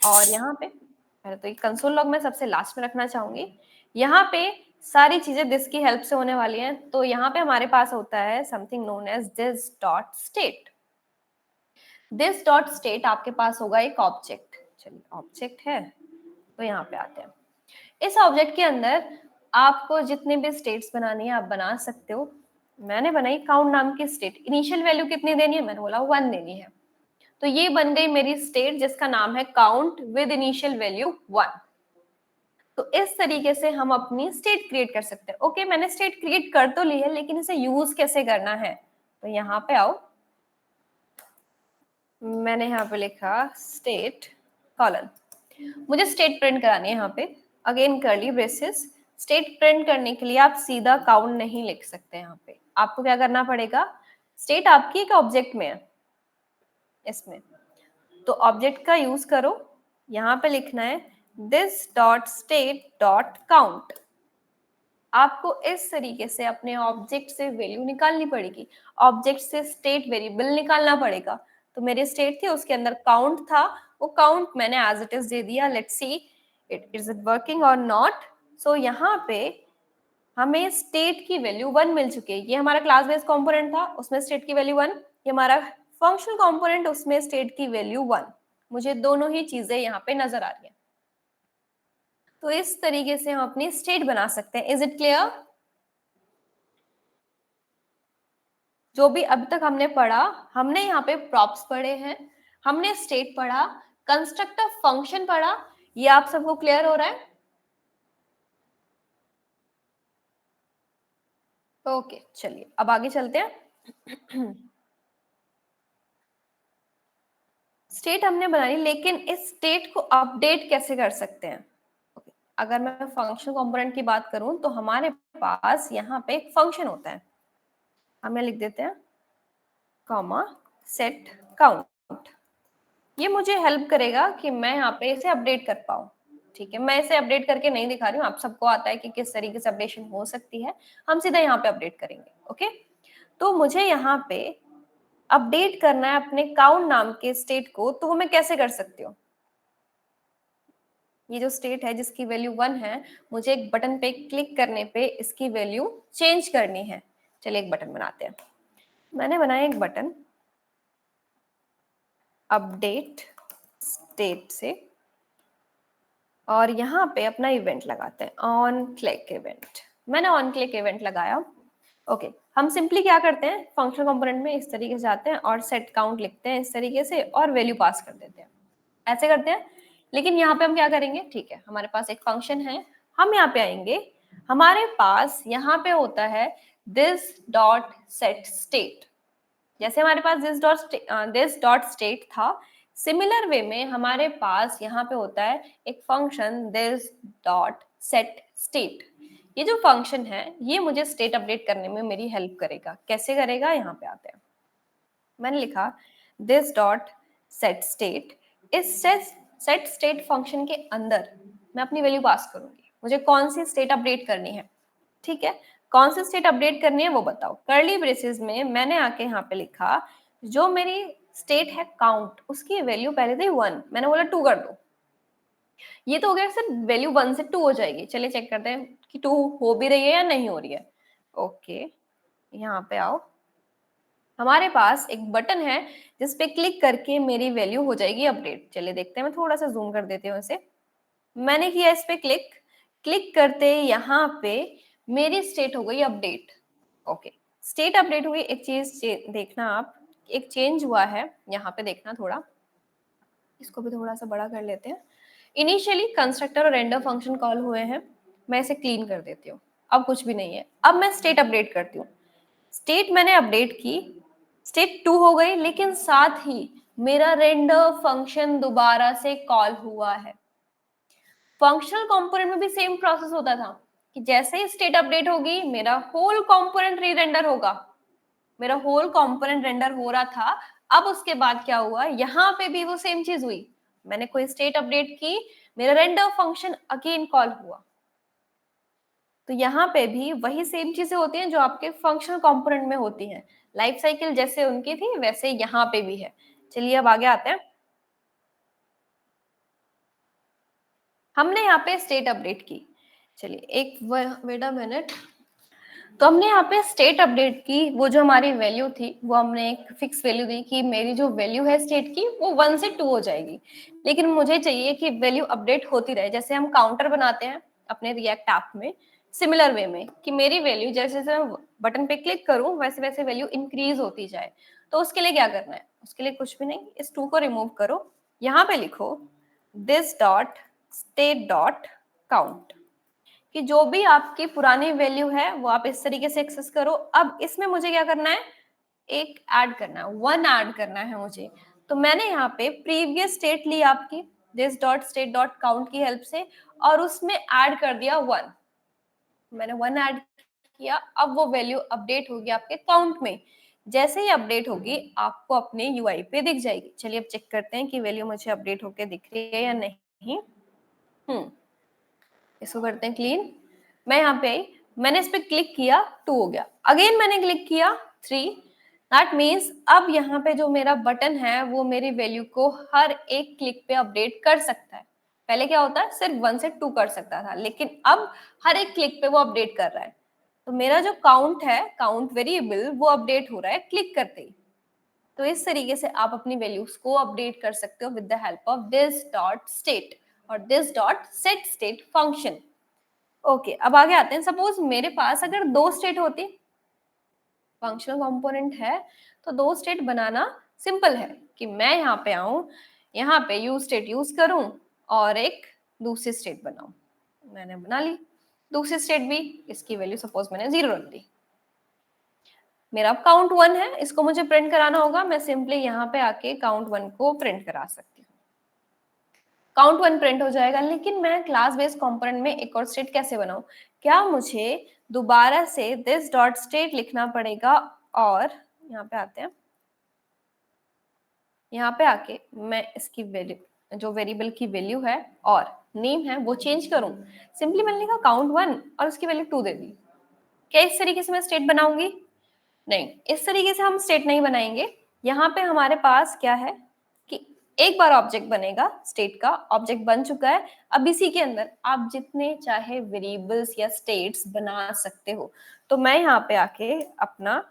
और यहाँ पे पहले तो ये कंसोल लॉग मैं सबसे लास्ट में रखना चाहूंगी। यहाँ पे सारी चीजें दिस की हेल्प से होने वाली हैं। तो यहाँ पे हमारे पास होता है something known as this dot state. This dot state आपके पास होगा एक ऑब्जेक्ट। चलिए ऑब्जेक्ट है, तो यहाँ पे आते हैं। इस ऑब्जेक्ट के अंदर आपको जितने भी स्टेट्स बनानी है आप बना सकते हो। मैंने बनाई काउंट नाम की स्टेट। इनिशियल वैल्यू कितनी देनी है, मैंने बोला 1 देनी है। तो ये बन गई मेरी स्टेट जिसका नाम है काउंट विद इनिशियल वैल्यू 1। तो इस तरीके से हम अपनी स्टेट क्रिएट कर सकते हैं। ओके, मैंने स्टेट क्रिएट कर तो ली है, लेकिन इसे यूज कैसे करना है? तो यहाँ पे आओ, मैंने यहाँ पे लिखा स्टेट कॉलन। मुझे स्टेट प्रिंट करानी है यहाँ पे, again curly braces. State print करने के लिए आप सीधा काउंट नहीं लिख सकते। यहाँ पे आपको क्या करना पड़ेगा, स्टेट आपकी एक ऑब्जेक्ट में है इसमें, तो ऑब्जेक्ट का यूज करो। यहाँ पे लिखना है this dot state dot count. आपको इस तरीके से अपने ऑब्जेक्ट से वैल्यू निकालनी पड़ेगी, ऑब्जेक्ट से स्टेट वेरिएबल निकालना पड़ेगा। तो मेरी स्टेट थी, उसके अंदर काउंट था, वो काउंट मैंने एज इट इज दे दिया। Let's see it is it working और नॉट। सो यहाँ पे हमें स्टेट की वैल्यू 1 मिल चुकी है। ये हमारा क्लास बेस्ड कंपोनेंट था, उसमें स्टेट की वैल्यू 1। ये हमारा फंक्शनल कंपोनेंट, उसमें स्टेट की वैल्यू 1। मुझे दोनों ही चीजें यहाँ पे नजर आ रही है। तो इस तरीके से हम अपनी स्टेट बना सकते हैं। Is it clear? जो भी अभी तक हमने पढ़ा, हमने यहाँ पे प्रॉप्स पढ़े हैं, हमने स्टेट पढ़ा, कंस्ट्रक्टर फंक्शन पढ़ा। ये आप सबको क्लियर हो रहा है? ओके, चलिए अब आगे चलते हैं। स्टेट हमने बनाई, लेकिन इस स्टेट को अपडेट कैसे कर सकते हैं? okay. अगर मैं फंक्शन कंपोनेंट की बात करूं, तो हमारे पास यहाँ पे एक फंक्शन होता है, हमें लिख देते हैं कॉमा सेट काउंट। ये मुझे हेल्प करेगा कि मैं यहाँ पे इसे अपडेट कर पाऊँ। ठीक है, मैं इसे अपडेट करके नहीं दिखा रही हूँ, आप सबको आता है कि किस तरीके से अपडेशन हो सकती है। हम सीधा यहाँ पे अपडेट करेंगे। ओके, तो मुझे यहाँ पे अपडेट करना है अपने काउंट नाम के स्टेट को, तो मैं कैसे कर सकती हूँ? ये जो स्टेट है जिसकी वैल्यू 1 है, मुझे एक बटन पे क्लिक करने पे इसकी वैल्यू चेंज करनी है। चलिए एक बटन बनाते हैं। मैंने बनाया एक बटन अपडेट स्टेट से, और यहाँ पे अपना इवेंट लगाते हैं ऑन क्लिक इवेंट। मैंने ऑन क्लिक इवेंट लगाया। ओके, हम सिंपली क्या करते हैं, फंक्शन कंपोनेंट में इस तरीके से जाते हैं और सेट काउंट लिखते हैं इस तरीके से, और वैल्यू पास कर देते हैं, ऐसे करते हैं। लेकिन यहाँ पे हम क्या करेंगे, ठीक है, हमारे पास एक फंक्शन है, हम यहाँ पे आएंगे, हमारे पास यहाँ पे होता है दिस डॉट सेट स्टेट। जैसे हमारे पास दिस डॉट स्टेट था, सिमिलर वे में हमारे पास यहाँ पे होता है एक function this dot set state. ये जो फंक्शन है, ये मुझे स्टेट अपडेट करने में मेरी हेल्प करेगा। कैसे करेगा, यहाँ पे आते हैं। मैंने लिखा दिस डॉट सेट स्टेट। इस सेट स्टेट फंक्शन के अंदर मैं अपनी वैल्यू पास करूंगी, मुझे कौन सी स्टेट अपडेट करनी है। ठीक है, कौन सी स्टेट अपडेट करनी है वो बताओ। कर्ली ब्रेसेस में मैंने आके यहाँ पे लिखा जो मेरी स्टेट है काउंट, उसकी वैल्यू पहले थी 1, मैंने बोला 2 कर दो। ये तो हो गया सर, वैल्यू 1 से 2 हो जाएगी। चलिए चेक करते हैं कि 2 हो भी रही है या नहीं हो रही है। ओके, यहाँ पे आओ, हमारे पास एक बटन है जिस पे क्लिक करके मेरी वैल्यू हो जाएगी अपडेट। चलिए देखते हैं, मैं थोड़ा सा जूम कर देती हूँ इसे। मैंने किया इस पे क्लिक, क्लिक करते यहाँ पे मेरी स्टेट हो गई अपडेट। ओके, स्टेट अपडेट हुई। एक चीज देखना आप, एक चेंज हुआ है यहाँ पे, देखना थोड़ा, इसको भी थोड़ा सा बड़ा कर लेते हैं। इनिशियली कंस्ट्रक्टर और रेंडर फंक्शन कॉल हुए हैं, मैं इसे क्लीन कर देती हूँ, अब कुछ भी नहीं है। अब मैं स्टेट अपडेट करती हूँ। स्टेट मैंने अपडेट की, स्टेट 2 हो गई, लेकिन साथ ही मेरा रेंडर फंक्शन दोबारा से कॉल हुआ है। फंक्शनल कंपोनेंट में भी सेम प्रोसेस होता था कि जैसे ही स्टेट अपडेट होगी, मेरा होल कंपोनेंट री रेंडर होगा। मेरा होल कंपोनेंट रेंडर हो रहा था, अब उसके बाद क्या हुआ, यहाँ पे भी वो सेम चीज हुई। मैंने कोई स्टेट अपडेट की, मेरा रेंडर फंक्शन अगेन कॉल हुआ। तो यहाँ पे भी वही सेम चीजें होती हैं जो आपके फंक्शनल कंपोनेंट में होती हैं। लाइफ साइकिल जैसे उनकी थी, वैसे यहाँ पे भी है। चलिए अब आगे आते हैं। हमने यहाँ पे स्टेट अपडेट की। चलिए एक वेट अ मिनट। तो हमने यहाँ पे स्टेट अपडेट की, वो जो हमारी वैल्यू थी वो हमने एक फिक्स वैल्यू दी कि मेरी जो वैल्यू है स्टेट की वो 1 से 2 हो जाएगी। लेकिन मुझे चाहिए कि वैल्यू अपडेट होती रहे, जैसे हम काउंटर बनाते हैं अपने रिएक्ट ऐप में, सिमिलर वे में, कि मेरी वैल्यू जैसे जैसे मैं बटन पे क्लिक करूं वैसे वैसे वैल्यू इंक्रीज होती जाए। तो उसके लिए क्या करना है, उसके लिए कुछ भी नहीं, इस 2 को रिमूव करो, यहाँ पे लिखो this dot state dot count, कि जो भी आपकी पुरानी वैल्यू है वो आप इस तरीके से एक्सेस करो। अब इसमें मुझे क्या करना है, एक ऐड करना है, 1 ऐड करना है मुझे। तो मैंने यहाँ पे प्रीवियस स्टेट ली आपकी this dot state dot count की हेल्प से, और उसमें ऐड कर दिया 1। मैंने 1 ऐड किया। अब वो वैल्यू अपडेट होगी आपके काउंट में। जैसे ही अपडेट होगी आपको अपने यूआई पे दिख जाएगी। चलिए अब चेक करते हैं कि वैल्यू मुझे अपडेट होके दिख रही है या नहीं। इसको करते हैं क्लीन। मैं यहाँ पे आई, मैंने इस पे क्लिक किया, 2 हो गया। अगेन मैंने क्लिक किया, 3। दैट मीन्स अब यहाँ पे जो मेरा बटन है वो मेरी वैल्यू को हर एक क्लिक पे अपडेट कर सकता है। पहले क्या होता है, सिर्फ 1 से 2 कर सकता था, लेकिन अब हर एक क्लिक पे वो अपडेट कर रहा है। तो मेरा जो काउंट है, काउंट वेरिएबल, वो अपडेट हो रहा है क्लिक करते ही। तो इस तरीके से आप अपनी वैल्यूज को अपडेट कर सकते हो with the help of this dot state और this dot set state function. Okay, अब आगे आते हैं। सपोज मेरे पास अगर 2 स्टेट होती, फंक्शनल कंपोनेंट है, तो 2 स्टेट बनाना सिंपल है कि मैं यहाँ पे आऊं, यहाँ पे यूज स्टेट यूज करूं और एक दूसरी स्टेट बनाऊं। मैंने बना ली दूसरी स्टेट भी, इसकी वैल्यू सपोज मैंने 0 रख दी। मेरा काउंट 1 है, इसको मुझे प्रिंट कराना होगा। मैं सिंपली यहाँ पे आके काउंट 1 को प्रिंट करा सकती हूँ। काउंट 1 प्रिंट हो जाएगा, लेकिन मैं क्लास बेस्ड कंपोनेंट में एक और स्टेट कैसे बनाऊं? क्या मुझे दोबारा से दिस डॉट स्टेट लिखना पड़ेगा? और यहाँ पे आते हैं, यहाँ पे आके मैं इसकी वैल्यू, जो वेरिएबल की वैल्यू है और नेम है, वो चेंज करूं। सिंपली मैंने लिखा काउंट 1 और उसकी वैल्यू 2 दे दी। क्या इस तरीके से मैं स्टेट बनाऊंगी? नहीं, इस तरीके से हम स्टेट नहीं बनाएंगे। यहाँ पे हमारे पास क्या है कि एक बार ऑब्जेक्ट बनेगा, स्टेट का ऑब्जेक्ट बन चुका है। अब इसी के अंदर आप जितने चाहे वेरिएबल्स या स्टेट्स बना सकते हो। तो मैं यहाँ पे आके अपना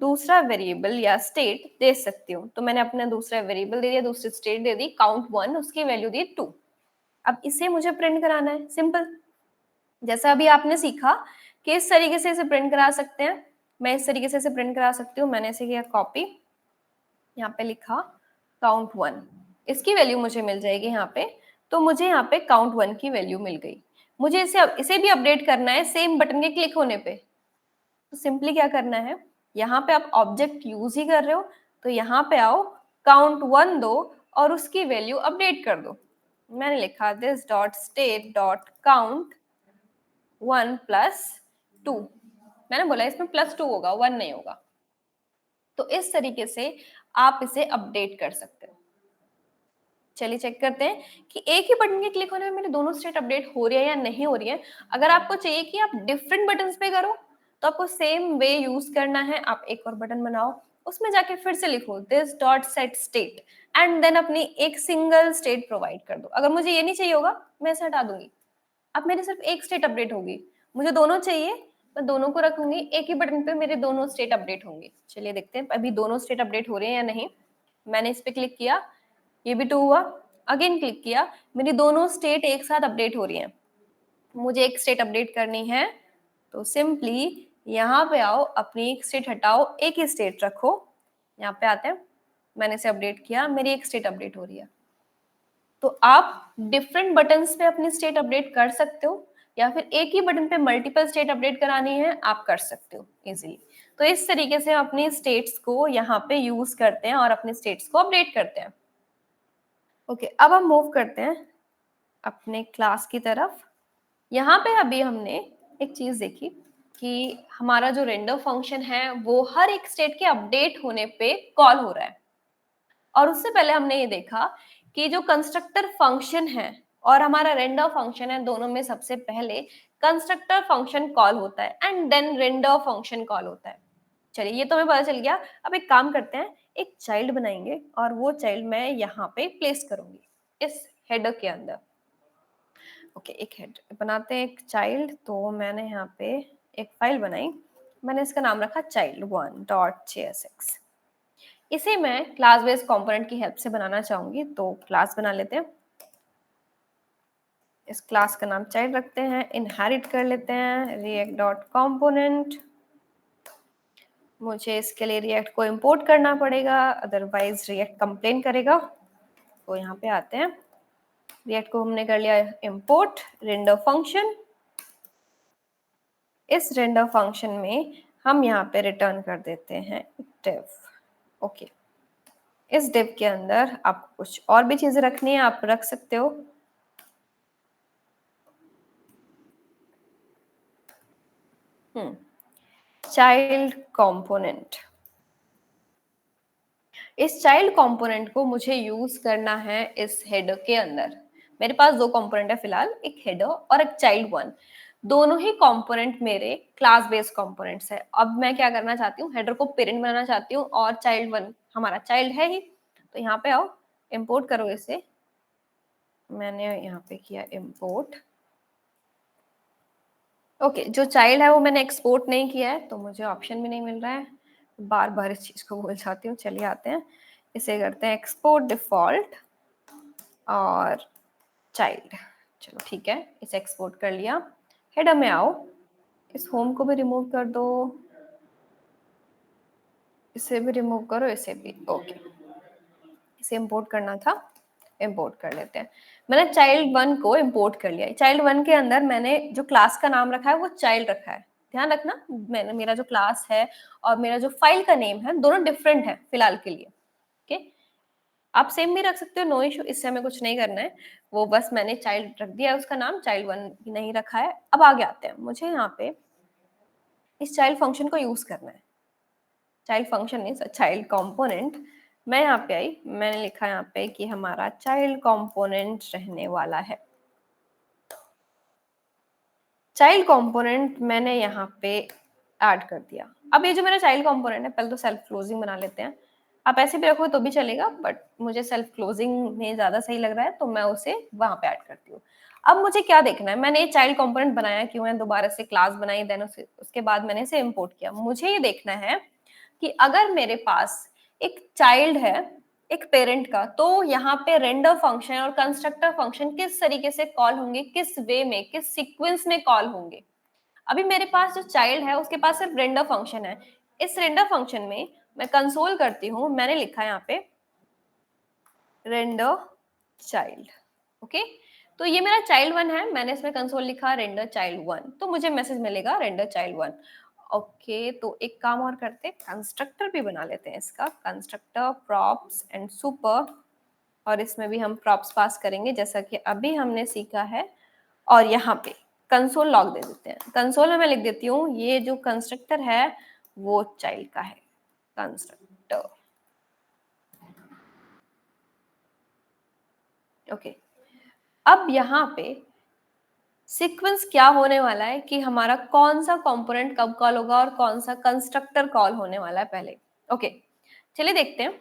दूसरा वेरिएबल या स्टेट दे सकती हूँ। तो मैंने अपना दूसरा वेरिएबल दे दिया, दूसरी स्टेट दे दी काउंट 1, उसकी वैल्यू दी 2। अब इसे मुझे प्रिंट कराना है, सिंपल। जैसा अभी आपने सीखा कि इस तरीके से इसे प्रिंट करा सकते हैं, मैं इस तरीके से इसे प्रिंट करा सकती हूँ। मैंने इसे किया कॉपी, यहाँ पे लिखा काउंट 1, इसकी वैल्यू मुझे मिल जाएगी यहाँ पे। तो मुझे यहाँ पे काउंट 1 की वैल्यू मिल गई। मुझे इसे भी अपडेट करना है सेम बटन के क्लिक होने पे। तो सिंपली क्या करना है, यहाँ पे आप ऑब्जेक्ट यूज ही कर रहे हो, तो यहाँ पे आओ, काउंट 1 दो और उसकी वैल्यू अपडेट कर दो। मैंने लिखा this dot state dot count 1 plus 2। मैंने बोला इसमें +2 होगा, 1 नहीं होगा। तो इस तरीके से आप इसे अपडेट कर सकते हो। चलिए चेक करते हैं कि एक ही बटन के क्लिक होने में मेरे दोनों स्टेट अपडेट हो रही है या नहीं हो रही है। अगर आपको चाहिए कि आप डिफरेंट बटन्स पे करो, तो आपको सेम वे यूज करना है। आप एक और बटन बनाओ, उसमें जाके फिर से लिखो this dot set state and then अपनी एक सिंगल स्टेट प्रोवाइड कर दो। अगर मुझे ये नहीं चाहिए होगा, मैं इसे हटा दूंगी। अब मेरी सिर्फ एक स्टेट अपडेट होगी। मुझे दोनों चाहिए, मैं दोनों को रखूंगी, एक ही बटन पे मेरे दोनों स्टेट अपडेट होंगे। चलिए देखते हैं अभी दोनों स्टेट अपडेट हो रहे हैं या नहीं। मैंने इस पे क्लिक किया, ये भी 2 हुआ। अगेन क्लिक किया, मेरी दोनों स्टेट एक साथ अपडेट हो रही हैं। मुझे एक स्टेट अपडेट करनी है, तो सिंपली यहाँ पे आओ, अपनी एक स्टेट हटाओ, एक ही स्टेट रखो। यहाँ पे आते हैं, मैंने इसे अपडेट किया, मेरी एक स्टेट अपडेट हो रही है। तो आप डिफरेंट बटन्स पे अपनी स्टेट अपडेट कर सकते हो, या फिर एक ही बटन पे मल्टीपल स्टेट अपडेट करानी है, आप कर सकते हो इजीली। तो इस तरीके से हम अपनी स्टेट्स को यहाँ पे यूज करते हैं और अपने स्टेट्स को अपडेट करते हैं। ओके, अब हम मूव करते हैं अपने क्लास की तरफ। यहाँ पे अभी हमने एक चीज देखी कि हमारा जो रेंडर फंक्शन है वो हर एक स्टेट के अपडेट होने पे कॉल हो रहा है। और उससे पहले हमने ये देखा कि जो कंस्ट्रक्टर फंक्शन है और हमारा रेंडर फंक्शन है, दोनों में सबसे पहले कंस्ट्रक्टर फंक्शन कॉल होता है and then render function call होता है। चलिए ये तो हमें पता चल गया। अब एक काम करते हैं, एक चाइल्ड बनाएंगे और वो चाइल्ड मैं यहाँ पे प्लेस करूंगी इस हेडर के अंदर। ओके, एक हेड बनाते हैं, एक चाइल्ड। तो मैंने यहाँ पे एक फाइल बनाई, मैंने इसका नाम रखा child1.jsx। इसे मैं क्लास बेस्ड कंपोनेंट की हेल्प से बनाना चाहूंगी, तो क्लास बना लेते हैं। इस क्लास का नाम चाइल्ड रखते हैं, इनहेरिट कर लेते हैं react.component। मुझे इसके लिए रिएक्ट को इंपोर्ट करना पड़ेगा, अदरवाइज रिएक्ट कंप्लेन करेगा। तो यहाँ पे आते हैं, रिएक्ट को हमने कर लिया इंपोर्ट रेंडर फंक्शन। इस रेंडर फंक्शन में हम यहाँ पे रिटर्न कर देते हैं div। ओके, इस div के अंदर आप कुछ और भी चीजें रखनी है आप रख सकते हो। चाइल्ड कंपोनेंट, इस चाइल्ड कंपोनेंट को मुझे यूज करना है इस हेडर के अंदर। मेरे पास दो कंपोनेंट है फिलहाल, एक हेडर और एक चाइल्ड वन। दोनों ही कंपोनेंट मेरे क्लास बेस्ड कंपोनेंट्स है। अब मैं क्या करना चाहती हूँ, हेडर को पेरेंट बनाना चाहती हूँ और चाइल्ड वन हमारा चाइल्ड है ही, तो यहाँ पे आओ इंपोर्ट करो इसे। मैंने यहाँ पे किया इंपोर्ट। ओके, जो चाइल्ड है वो मैंने एक्सपोर्ट नहीं किया है तो मुझे ऑप्शन भी नहीं मिल रहा है, बार बार इस चीज को भूल जाती हूँ। चलिए आते हैं, इसे करते हैं एक्सपोर्ट डिफॉल्ट और चाइल्ड। चलो ठीक है, इसे एक्सपोर्ट कर लिया। हेडर में आओ, इस होम को भी रिमूव कर दो, इसे भी रिमूव करो, इसे भी। ओके, इसे इंपोर्ट करना था, इंपोर्ट कर लेते हैं। मैंने चाइल्ड वन को इंपोर्ट कर लिया। चाइल्ड वन के अंदर मैंने जो क्लास का नाम रखा है वो चाइल्ड रखा है। ध्यान रखना, मैंने मेरा जो क्लास है और मेरा जो फाइल का नेम है दोनों डिफरेंट है फिलहाल के लिए। ओके, आप सेम भी रख सकते हो, नो इशू, इससे हमें कुछ नहीं करना है। वो बस मैंने चाइल्ड रख दिया है, उसका नाम चाइल्ड वन नहीं रखा है। अब आगे आते हैं, मुझे यहाँ पे इस चाइल्ड फंक्शन को यूज करना है। चाइल्ड फंक्शन नहीं, चाइल्ड कंपोनेंट। मैं यहाँ पे आई, मैंने लिखा यहाँ पे कि हमारा चाइल्ड कंपोनेंट रहने वाला है। चाइल्ड कंपोनेंट मैंने यहाँ पे ऐड कर दिया। अब ये जो मेरा चाइल्ड कंपोनेंट है, पहले तो सेल्फ क्लोजिंग बना लेते हैं। आप ऐसे भी रखो तो भी चलेगा, बट मुझे सेल्फ क्लोजिंग में ज्यादा सही लग रहा है तो मैं उसे वहां पे ऐड करती हूँ। अब मुझे क्या देखना है, मैंने ये चाइल्ड कंपोनेंट बनाया क्यों है, दोबारा से क्लास बनाई, देन उसके बाद मैंने इसे इम्पोर्ट किया। मुझे ये देखना है कि अगर मेरे पास एक चाइल्ड है एक पेरेंट का, तो यहाँ पे रेंडर फंक्शन और कंस्ट्रक्टर फंक्शन किस तरीके से कॉल होंगे, किस वे में, किस सीक्वेंस में कॉल होंगे। अभी मेरे पास जो चाइल्ड है उसके पास सिर्फ रेंडर फंक्शन है। इस रेंडर फंक्शन में मैं कंसोल करती हूँ, मैंने लिखा है यहाँ पे रेंडर चाइल्ड। ओके, तो ये मेरा चाइल्ड वन है, मैंने इसमें कंसोल लिखा रेंडर चाइल्ड वन, तो मुझे मैसेज मिलेगा रेंडर चाइल्ड वन। ओके, तो एक काम और करते, कंस्ट्रक्टर भी बना लेते हैं इसका, कंस्ट्रक्टर प्रॉप्स एंड सुपर, और इसमें भी हम प्रॉप्स पास करेंगे जैसा कि अभी हमने सीखा है। और यहाँ पे कंसोल लॉग दे देते हैं। कंसोल में मैं लिख देती हूँ ये जो कंस्ट्रक्टर है वो चाइल्ड का है, कंस्ट्रक्टर। ओके, अब यहाँ पे सीक्वेंस क्या होने वाला है कि हमारा कौन सा कंपोनेंट कब कॉल होगा और कौन सा कंस्ट्रक्टर कॉल होने वाला है पहले। ओके, चलिए देखते हैं।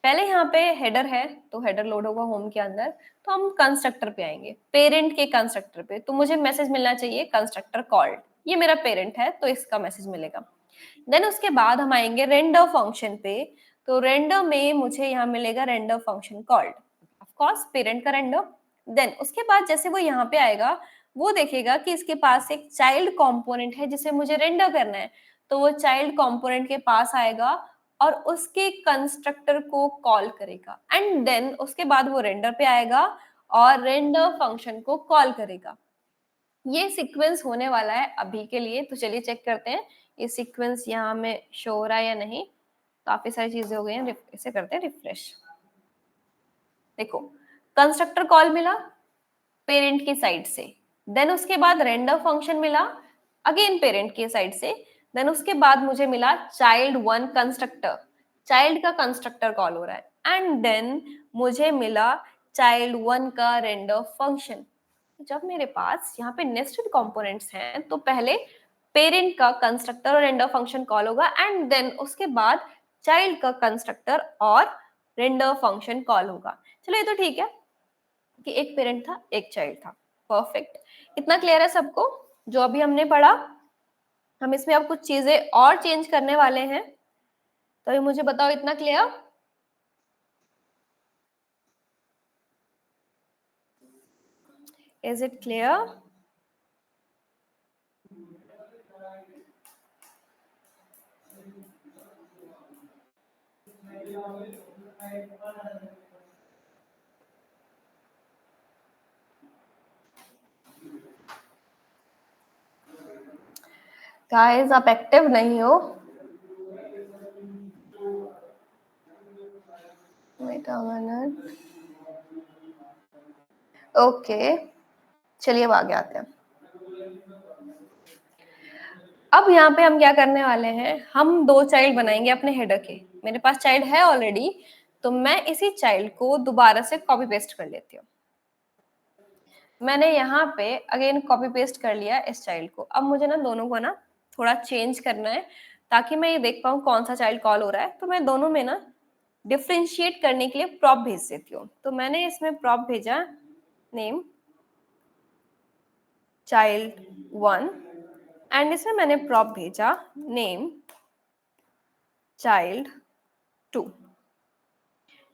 पहले यहाँ पे हेडर है तो हेडर लोड होगा होम के अंदर, तो हम कंस्ट्रक्टर पे आएंगे, पेरेंट के कंस्ट्रक्टर पे। तो मुझे मैसेज मिलना चाहिए कंस्ट्रक्टर कॉल्ड, ये मेरा पेरेंट है तो इसका मैसेज मिलेगा। देन उसके बाद हम आएंगे रेंडर फंक्शन पे, तो रेंडर में मुझे यहाँ मिलेगा render function called, of course parent का रेंडर। देन उसके बाद जैसे वो यहाँ पे आएगा वो देखेगा कि इसके पास एक चाइल्ड कंपोनेंट है जिसे मुझे रेंडर करना है, तो वो चाइल्ड कंपोनेंट के पास आएगा और उसके कंस्ट्रक्टर को कॉल करेगा, एंड देन उसके बाद वो रेंडर पे आएगा और रेंडर फंक्शन को कॉल करेगा। ये सीक्वेंस होने वाला है अभी के लिए, तो चलिए चेक करते हैं ये सीक्वेंस यहाँ में शो हो रहा है या नहीं। काफी सारी चीजें हो गई हैं, इसे करते हैं रिफ्रेश। देखो, कंस्ट्रक्टर कॉल मिला पेरेंट की साइड से, देन उसके बाद रेंडर फंक्शन मिला अगेन पेरेंट की साइड से, देन उसके बाद मुझे मिला चाइल्ड वन कंस्ट्रक्टर, चाइल्ड का कंस्ट्रक्टर कॉल हो रहा है, एंड देन मुझे मिला चाइल्ड वन का रेंडर फंक्शन। जब मेरे पास यहाँ पे नेस्टेड कंपोनेंट्स हैं तो पहले पेरेंट का कंस्ट्रक्टर और रेंडर फंक्शन कॉल होगा, एंड देन उसके बाद चाइल्ड का कंस्ट्रक्टर और रेंडर फंक्शन कॉल होगा। चलो ये तो ठीक है कि एक पेरेंट था एक चाइल्ड था, परफेक्ट। इतना क्लियर है सबको जो अभी हमने पढ़ा। हम इसमें अब कुछ चीजें और चेंज करने वाले हैं, तो ये मुझे बताओ, इतना clear? Is it clear? Guys आप एक्टिव नहीं हो। Wait a minute. ओके, चलिए अब आगे आते हैं। अब यहाँ पे हम क्या करने वाले हैं, हम 2 चाइल्ड बनाएंगे अपने हेडर के। मेरे पास चाइल्ड है ऑलरेडी, तो मैं इसी चाइल्ड को दोबारा से कॉपी पेस्ट कर लेती हूँ। मैंने यहाँ पे अगेन कॉपी पेस्ट कर लिया इस चाइल्ड को। अब मुझे ना दोनों को ना थोड़ा चेंज करना है ताकि मैं ये देख पाऊँ कौन सा चाइल्ड कॉल हो रहा है। तो मैं दोनों में ना डिफरेंशिएट करने के लिए प्रॉप भेज देती हूँ। तो मैंने इसमें प्रॉप भेजा नेम child1 एंड इसमें मैंने प्रॉप भेजा नेम child2।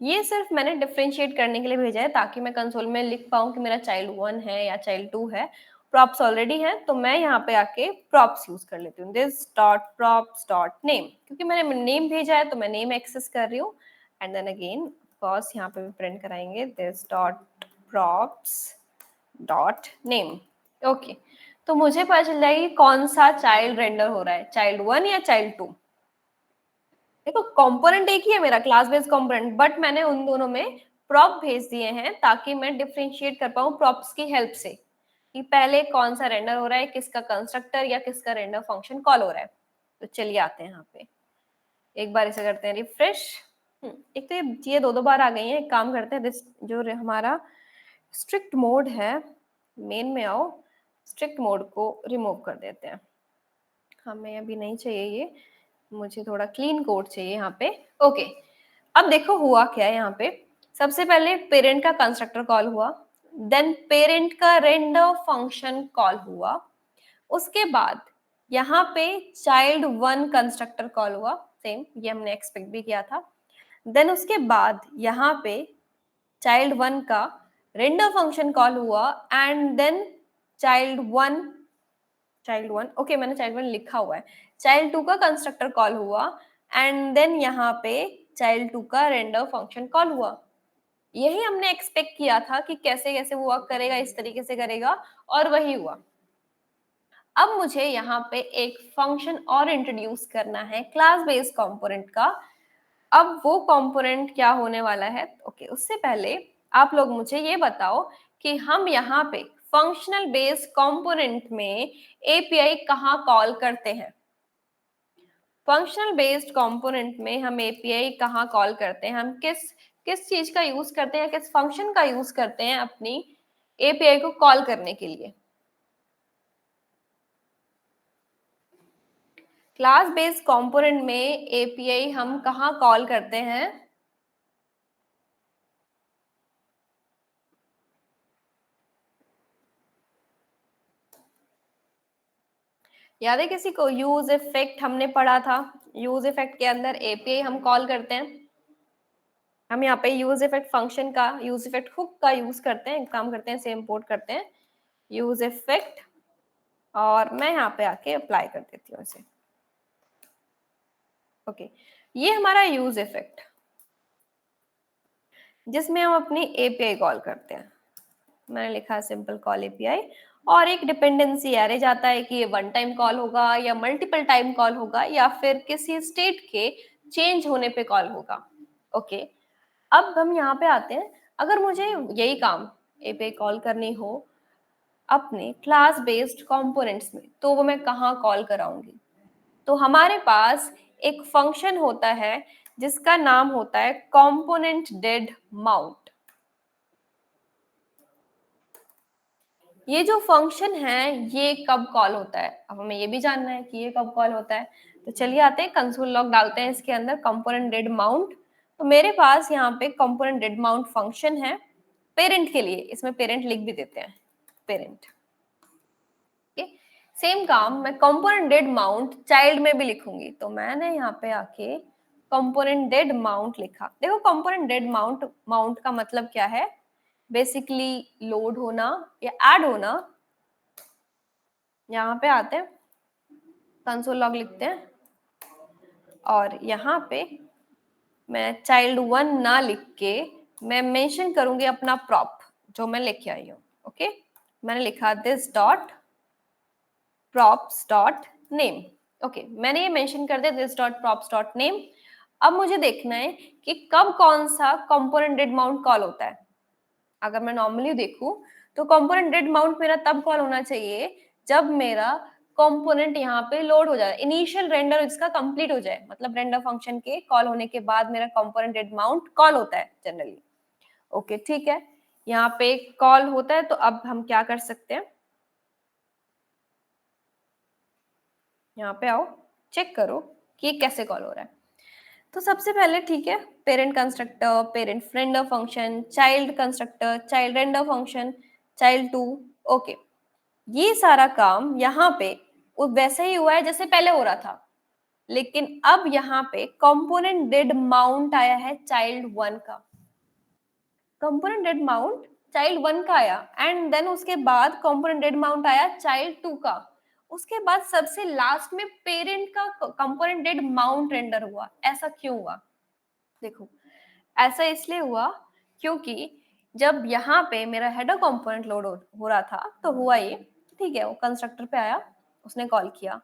ये सिर्फ मैंने डिफरेंशिएट करने के लिए भेजा है ताकि मैं कंसोल में लिख पाऊँ कि मेरा child1 है या child2 है। प्रॉप्स ऑलरेडी हैं तो मैं यहाँ पे आके प्रॉप्स यूज कर लेती हूँ, this dot props dot name, क्योंकि मैंने नेम भेजा है तो मैं नेम एक्सेस कर रही हूँ। एंड देन अगेन ऑफकोर्स यहाँ पे भी प्रिंट कराएंगे this dot props dot name. Okay, तो मुझे पता चल जाएगी कौन सा चाइल्ड रेंडर हो रहा है, child1 या child2। देखो कंपोनेंट एक ही है मेरा, क्लास बेस्ड कंपोनेंट, बट मैंने उन दोनों में प्रॉप भेज दिए हैं ताकि मैं डिफरेंशिएट कर पाऊँ प्रॉप्स की हेल्प से कि पहले कौन सा रेंडर हो रहा है, किसका कंस्ट्रक्टर या किसका रेंडर फंक्शन कॉल हो रहा है। तो चलिए आते हैं यहाँ पे, एक बार इसे करते हैं रिफ्रेश। एक तो ये 2 बार आ गई है। एक काम करते हैं, जो हमारा स्ट्रिक्ट मोड है, मेन में आओ, स्ट्रिक्ट मोड को रिमूव कर देते हैं, हमें अभी नहीं चाहिए ये, मुझे थोड़ा क्लीन कोड चाहिए यहाँ पे। ओके, अब देखो हुआ क्या है यहाँ पे। सबसे पहले पेरेंट का कंस्ट्रक्टर कॉल हुआ, देन पेरेंट का रेंडर फंक्शन कॉल हुआ, उसके बाद यहाँ पे child1 कंस्ट्रक्टर कॉल हुआ, सेम ये हमने एक्सपेक्ट भी किया था। देन उसके बाद यहाँ पे child1 का रेंडर फंक्शन कॉल हुआ एंड देन child1 ओके मैंने child1 लिखा हुआ है, child2 का कंस्ट्रक्टर कॉल हुआ एंड देन यहाँ पे child2 का रेंडर फंक्शन कॉल हुआ। यही हमने एक्सपेक्ट किया था कि कैसे कैसे वो वर्क करेगा, इस तरीके से करेगा, और वही हुआ। अब मुझे यहाँ पे एक फंक्शन और इंट्रोड्यूस करना है क्लास बेस्ड कंपोनेंट का। अब वो कंपोनेंट क्या होने वाला है, ओके उससे पहले आप लोग मुझे ये बताओ कि हम यहाँ पे फंक्शनल बेस्ड कंपोनेंट में एपीआई कहाँ कॉल करते हैं। फंक्शनल बेस्ड कंपोनेंट में हम एपीआई कहाँ कॉल करते हैं, हम किस चीज का यूज करते हैं, किस फंक्शन का यूज करते हैं अपनी एपीआई को कॉल करने के लिए। क्लास बेस्ड कंपोनेंट में एपीआई हम कहाँ कॉल करते हैं? याद है किसी को? यूज इफेक्ट हमने पढ़ा था, यूज इफेक्ट के अंदर एपीआई हम कॉल करते हैं। हम यहाँ पे यूज इफेक्ट फंक्शन का, यूज इफेक्ट हुक का यूज करते हैं, काम करते हैं, से इंपोर्ट करते हैं यूज इफेक्ट, और मैं यहाँ पे आके अप्लाई कर देती हूँ इसे। ओके, ये हमारा यूज इफेक्ट जिसमें हम अपनी एपीआई कॉल करते हैं। मैंने लिखा सिंपल कॉल एपीआई, और एक डिपेंडेंसी एरे जाता है कि ये वन टाइम कॉल होगा या मल्टीपल टाइम कॉल होगा या फिर किसी स्टेट के चेंज होने पे कॉल होगा। ओके, अब हम यहाँ पे आते हैं, अगर मुझे यही काम एपीआई कॉल करनी हो अपने क्लास बेस्ड कंपोनेंट्स में, तो वो मैं कहाँ कॉल कराऊंगी? तो हमारे पास एक फंक्शन होता है जिसका नाम होता है कंपोनेंट डेड माउंट। ये जो फंक्शन है ये कब कॉल होता है, अब हमें ये भी जानना है कि ये कब कॉल होता है। तो चलिए आते हैं, कंसोल लॉग डालते हैं इसके अंदर कंपोनेंट डेड माउंट। तो मेरे पास यहाँ पे कंपोनेंट डेड माउंट फंक्शन है पेरेंट के लिए, इसमें पेरेंट लिख भी देते हैं, पेरेंट। सेम काम मैं कंपोनेंट डेड माउंट चाइल्ड में भी लिखूंगी। तो मैंने यहाँ पे आके कंपोनेंट डेड माउंट लिखा। देखो कंपोनेंट डेड माउंट का मतलब क्या है, बेसिकली लोड होना या ऐड होना। यहाँ पे आते हैं, कंसोल लॉग लिखते हैं, और यहाँ पे मैं child1 ना लिख के मैं मेंशन करूंगी अपना प्रॉप जो मैं लेके आई हूँ। ओके, मैंने लिखा this dot props dot name. Okay, मैंने ये मेंशन कर दिया this dot props dot name. अब मुझे देखना है कि कब कौन सा कंपोनेंट डेड माउंट कॉल होता है। अगर मैं नॉर्मली देखूं तो कंपोनेंट डेड माउंट मेरा तब कॉल होना चाहिए जब मेरा कंपोनेंट यहाँ पे लोड हो जाए, इनिशियल रेंडर इसका कंप्लीट हो जाए, मतलब रेंडर फंक्शन के कॉल होने के बाद मेरा कंपोनेंट डेड माउंट कॉल होता है जनरली। ओके ठीक है, यहाँ पे कॉल होता है। तो अब हम क्या कर सकते हैं, यहाँ पे आओ, चेक करो कि ये कैसे कॉल हो रहा है। तो सबसे पहले ठीक है, parent constructor, parent render function, child constructor, child render function, child two. Okay, ये सारा काम यहाँ पे वो वैसे ही हुआ है जैसे पहले हो रहा था, लेकिन अब यहाँ पे कंपोनेंट डेड माउंट आया है चाइल्ड वन का। Component dead mount child one का आया एंड देन उसके बाद कंपोनेंट डेड माउंट आया चाइल्ड टू का। उसके बाद सबसे लास्ट में पेरेंट का कंपोनेंट डेड माउंट रेंडर हुआ। ऐसा क्यों हुआ? देखो, ऐसा इसलिए हुआ क्योंकि जब यहाँ पे मेरा हेडर कंपोनेंट लोड हो रहा था तो हुआ ये, ठीक है, वो कंस्ट्रक्टर पे आया, उसने कॉल किया,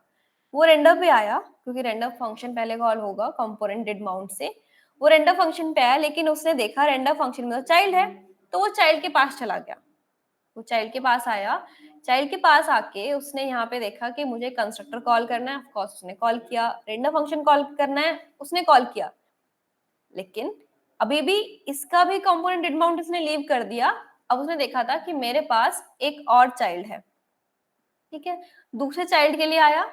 वो रेंडर पे आया क्योंकि रेंडर फंक्शन पहले कॉल होगा कंपोनेंट डेड माउंट से। वो रेंडर फंक्शन पे आया लेकिन उसने देखा रेंडर फंक्शन में तो चाइल्ड है, तो वो चाइल्ड के पास चला गया। वो चाइल्ड के पास आया, चाइल्ड के पास आके उसने यहाँ पे देखा कि मुझे कंस्ट्रक्टर कॉल करना है, ऑफ कोर्स उसने कॉल किया, रेंडर फंक्शन कॉल करना है, उसने कॉल किया, लेकिन अभी भी इसका भी कंपोनेंट डेड माउंट इसने लीव कर दिया। अब उसने देखा था कि मेरे पास एक और चाइल्ड है, ठीक है, दूसरे चाइल्ड के लिए आया,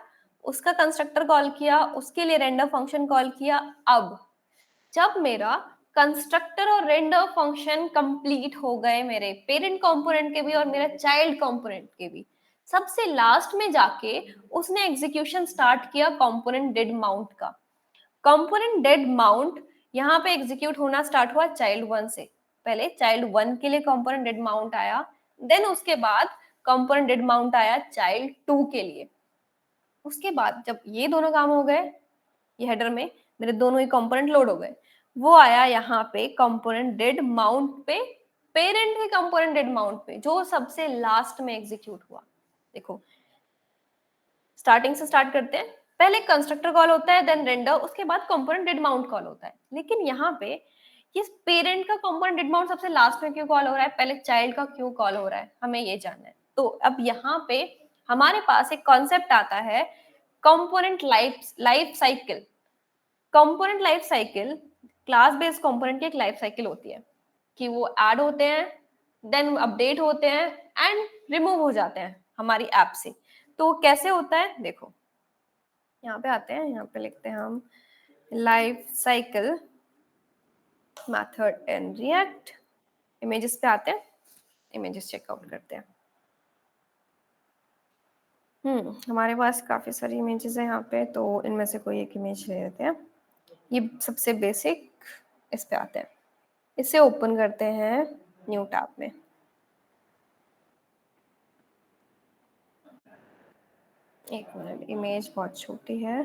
उसका कंस्ट्रक्टर कॉल किया, उसके लिए रेंडर फंक्शन कॉल किया। अब जब मेरा कंस्ट्रक्टर और रेंडर फंक्शन कंप्लीट हो गए, मेरे पेरेंट कंपोनेंट के भी और मेरा चाइल्ड कंपोनेंट के भी, सबसे लास्ट में जाके उसने एग्जीक्यूशन स्टार्ट किया कंपोनेंट डेड माउंट का। कंपोनेंट डेड माउंट यहाँ पे एग्जीक्यूट होना स्टार्ट हुआ चाइल्ड वन से। पहले चाइल्ड वन के लिए कंपोनेंट डेड माउंट आया, देन उसके बाद कंपोनेंट डेड माउंट आया चाइल्ड टू के लिए। उसके बाद जब ये दोनों काम हो गए, ये हेडर में मेरे दोनों ही कंपोनेंट लोड हो गए, वो आया यहाँ पे कंपोनेंट डेड माउंट पे, पेरेंट के कंपोनेंट डेड माउंट पे, जो सबसे लास्ट में एग्जीक्यूट हुआ। देखो, स्टार्टिंग से स्टार्ट करते हैं। पहले कंस्ट्रक्टर कॉल होता है, देन रेंडर, उसके बाद कंपोनेंट डेड माउंट कॉल होता है। लेकिन यहाँ पे ये पेरेंट का कंपोनेंट डेड माउंट सबसे लास्ट में क्यों कॉल हो रहा है, पहले चाइल्ड का क्यों कॉल हो रहा है, हमें ये जानना है। तो अब यहाँ पे हमारे पास एक कॉन्सेप्ट आता है component life cycle. Component life cycle class based component की एक लाइफ साइकिल होती है कि वो ऐड होते हैं, देन अपडेट होते हैं एंड रिमूव हो जाते हैं हमारी ऐप से। तो कैसे होता है, देखो यहाँ पे आते हैं, यहाँ पे लिखते हैं हम life cycle method in React. Images पे आते हैं, इमेजेस चेकआउट करते हैं। हमारे पास काफी सारी इमेजेस है यहाँ पे, तो इनमें से कोई एक इमेज ले लेते हैं। ये सबसे बेसिक, इस पे आते हैं, इसे ओपन करते हैं न्यू टैब में। एक मिनट, इमेज बहुत छोटी है।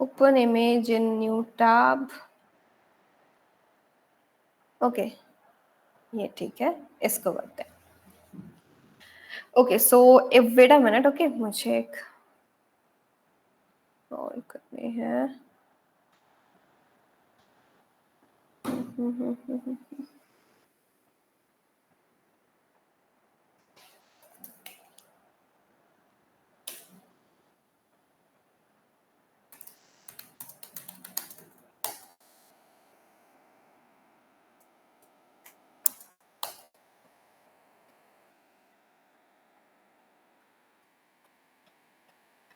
Open image in new tab. Okay, ये ठीक है, इसको करते हैं। Okay so if wait a minute, okay मुझे एक कॉल करनी है।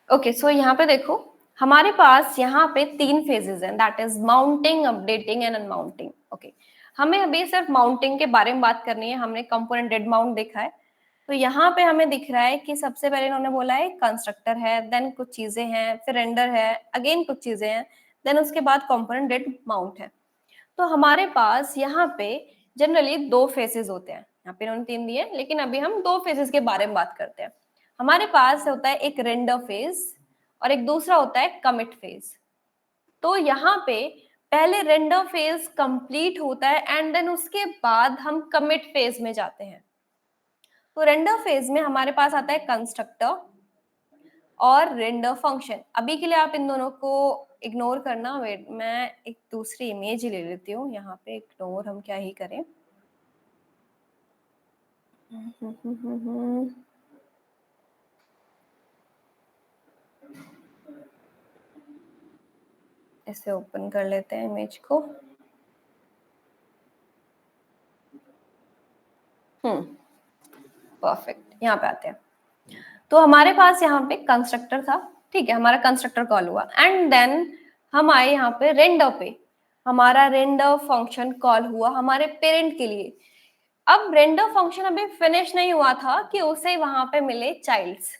ओके सो यहाँ पे देखो, हमारे पास यहाँ पे 3 फेजेस हैं, that is mounting, updating and unmounting. Okay, हमें अभी सिर्फ माउंटिंग के बारे में बात करनी है। हमने कंपोनेंट डेड माउंट देखा है, तो यहाँ पे हमें दिख रहा है कि सबसे पहले इन्होंने बोला है कंस्ट्रक्टर है, देन कुछ चीजें हैं, फिर रेंडर है, अगेन कुछ चीजें हैं, देन उसके बाद कंपोनेंट डेड माउंट है। तो हमारे पास यहाँ पे जनरली 2 फेजेस होते हैं, यहाँ पे इन्होंने 3 दिए, लेकिन अभी हम 2 फेजेस के बारे में बात करते हैं। हमारे पास होता है एक रेंडर फेज और एक दूसरा होता है कमिट फेज। तो यहाँ पे पहले रेंडर फेज कंप्लीट होता है एंड देन उसके बाद हम कमिट फेज में जाते हैं। तो रेंडर फेज में हमारे पास आता है कंस्ट्रक्टर और रेंडर फंक्शन। अभी के लिए आप इन दोनों को इग्नोर करना, वेट मैं एक दूसरी इमेज ही ले लेती हूँ, यहाँ पे इग्नोर हम क्या ही करें। इसे ओपन कर लेते हैं इमेज को। परफेक्ट, यहाँ पे आते हैं। तो हमारे पास यहाँ पे कंस्ट्रक्टर था, ठीक है, हमारा कंस्ट्रक्टर कॉल हुआ एंड देन हम आए यहाँ पे रेंडर पे। हमारा रेंडर फंक्शन कॉल हुआ हमारे पेरेंट के लिए। अब रेंडर फंक्शन अभी फिनिश नहीं हुआ था कि उसे वहां पे मिले चाइल्ड्स,